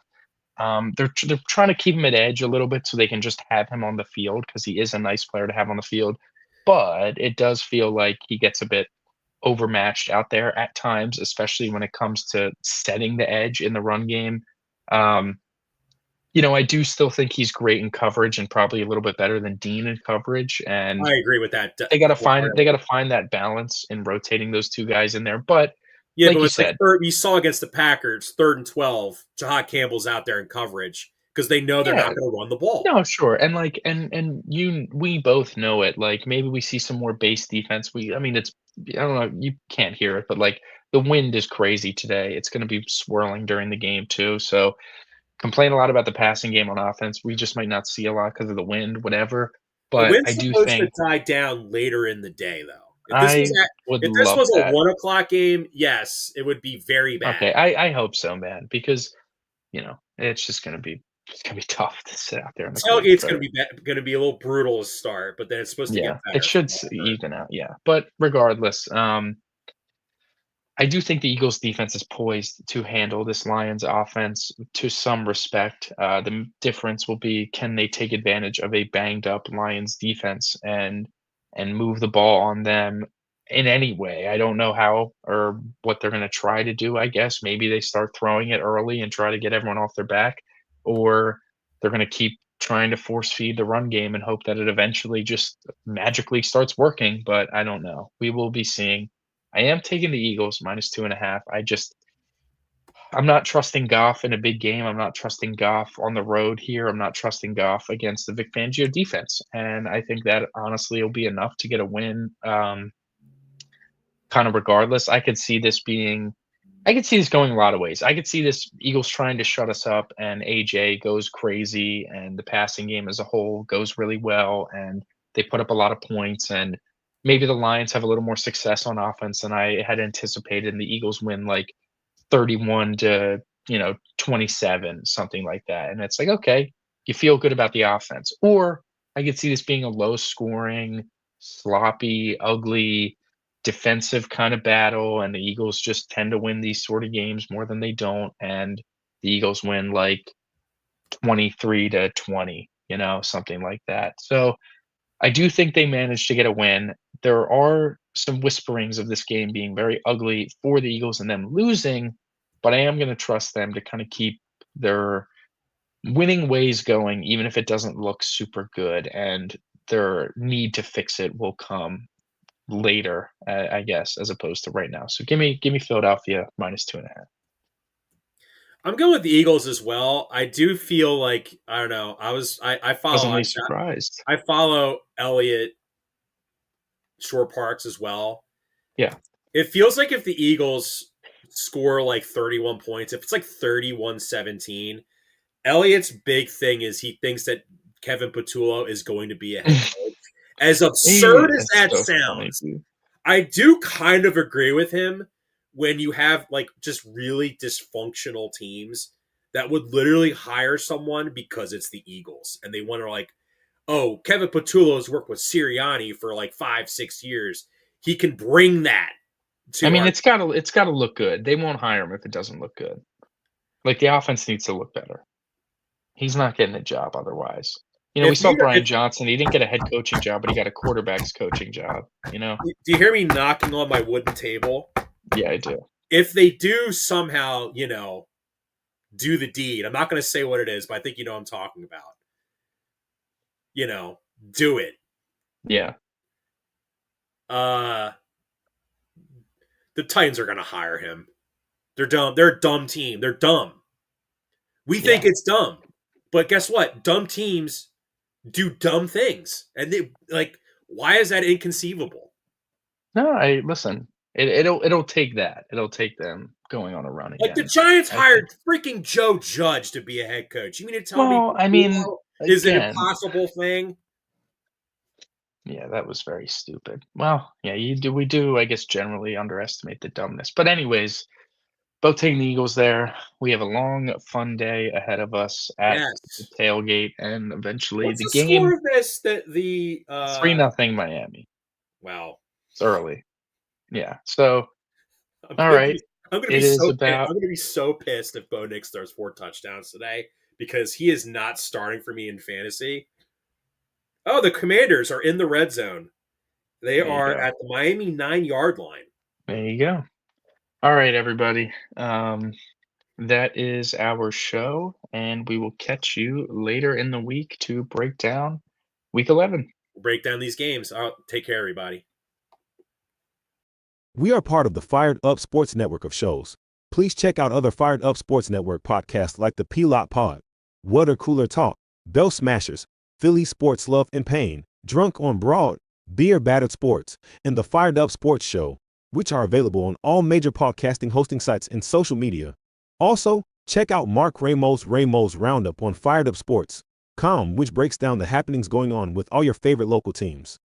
They're trying to keep him at edge a little bit so they can just have him on the field because he is a nice player to have on the field, but it does feel like he gets a bit overmatched out there at times, especially when it comes to setting the edge in the run game. Um, I do still think he's great in coverage and probably a little bit better than Dean in coverage, and I agree with that they gotta find they wholeheartedly. gotta find that balance in rotating those 2 guys in there, but Yeah, like but you it's like said. you saw against the Packers, 3rd and 12, Jahad Campbell's out there in coverage because they know they're Yeah. not going to run the ball. No, sure, and, like, we both know it, like, maybe we see some more base defense. I mean, I don't know, you can't hear it, but, like, the wind is crazy today. It's gonna be swirling during the game too, so complain a lot about the passing game on offense. We just might not see a lot because of the wind, whatever, The but I wind's do supposed to think die down later in the day, though. I would If this love was a that. 1 o'clock game, yes, it would be very bad. Okay, I hope so, man, because, it's gonna be tough to sit out there in the cold Tailgate's for. going to be a little brutal to start, but then it's supposed to get Yeah, it better from should what I heard. even out, yeah, but regardless, I do think the Eagles' defense is poised to handle this Lions offense to some respect. Difference will be, can they take advantage of a banged up Lions defense and move the ball on them in any way? I don't know how or what they're going to try to do. I guess maybe they start throwing it early and try to get everyone off their back, or they're going to keep trying to force feed the run game and hope that it eventually just magically starts working. But I don't know. We will be seeing. I am taking the Eagles -2.5. I'm not trusting Goff in a big game. I'm not trusting Goff on the road here. I'm not trusting Goff against the Vic Fangio defense, and I think that honestly will be enough to get a win. Kind of regardless, I could see this going a lot of ways. I could see this Eagles trying to shut us up, and AJ goes crazy, and the passing game as a whole goes really well, and they put up a lot of points, and maybe the Lions have a little more success on offense than I had anticipated, and the Eagles win like 31 to 27, something like that. And it's like, okay, you feel good about the offense. Or I could see this being a low scoring, sloppy, ugly, defensive kind of battle, and the Eagles just tend to win these sort of games more than they don't. And the Eagles win like 23-20, something like that. So I do think they managed to get a win. There are some whisperings of this game being very ugly for the Eagles and them losing, but I am going to trust them to kind of keep their winning ways going, even if it doesn't look super good. And their need to fix it will come later, I guess, as opposed to right now. So give me Philadelphia -2.5. I'm going with the Eagles as well. I do feel like I don't know. Pleasantly surprised. I follow Elliott Shore Parks as well. Yeah. It feels like if the Eagles score like 31 points, if it's like 31-17, Elliott's big thing is he thinks that Kevin Patullo is going to be a head coach. As absurd as It's that so funny, sounds, dude. I do kind of agree with him when you have like just really dysfunctional teams that would literally hire someone because it's the Eagles and they want to like, oh, Kevin Patullo's worked with Sirianni for like 5-6 years. He can bring that I to mean, our. it's gotta look good. They won't hire him if it doesn't look good. Like, the offense needs to look better. He's not getting a job otherwise. We If saw we are, Brian Johnson. He didn't get a head coaching job, but he got a quarterback's coaching job, you know? do you hear me knocking on my wooden table? Yeah, I do. If they do somehow, do the deed, I'm not going to say what it is, but I think you know what I'm talking about. Do it. Yeah. Uh, the Titans are going to hire him. They're dumb. They're a dumb team. They're dumb. We think Yeah. it's dumb, but guess what? Dumb teams do dumb things, and they like. Why is that inconceivable? No, I listen, it'll take that. It'll take them going on a run Like the again, Giants I think. hired freaking Joe Judge to be a head coach. You mean to tell me Well, I mean, is an again, impossible thing? yeah, that was very stupid. Well, yeah, we do, I guess, generally underestimate the dumbness. But anyways, both taking the Eagles there. We have a long, fun day ahead of us at the Yes. tailgate and eventually What's the the score game. of this? That the 3-0 Miami. wow. It's early. Yeah. So, I'm all gonna right. be I'm gonna be It is so pissed. about I'm gonna be so pissed if Bo Nix throws 4 touchdowns today because he is not starting for me in fantasy. Oh, the Commanders are in the red zone. They there you are go. at the Miami 9-yard line. There you go. All right, everybody. That is our show, and we will catch you later in the week to break down week 11. We'll break down these games. Take care, everybody. We are part of the Fired Up Sports Network of shows. Please check out other Fired Up Sports Network podcasts like the P-Lot Water Cooler Talk, Bell Smashers, Philly Sports Love and Pain, Drunk on Broad, Beer Battered Sports, and the Fired Up Sports Show, which are available on all major podcasting hosting sites and social media. Also, check out Mark Ramos' Roundup on firedupsports.com, which breaks down the happenings going on with all your favorite local teams.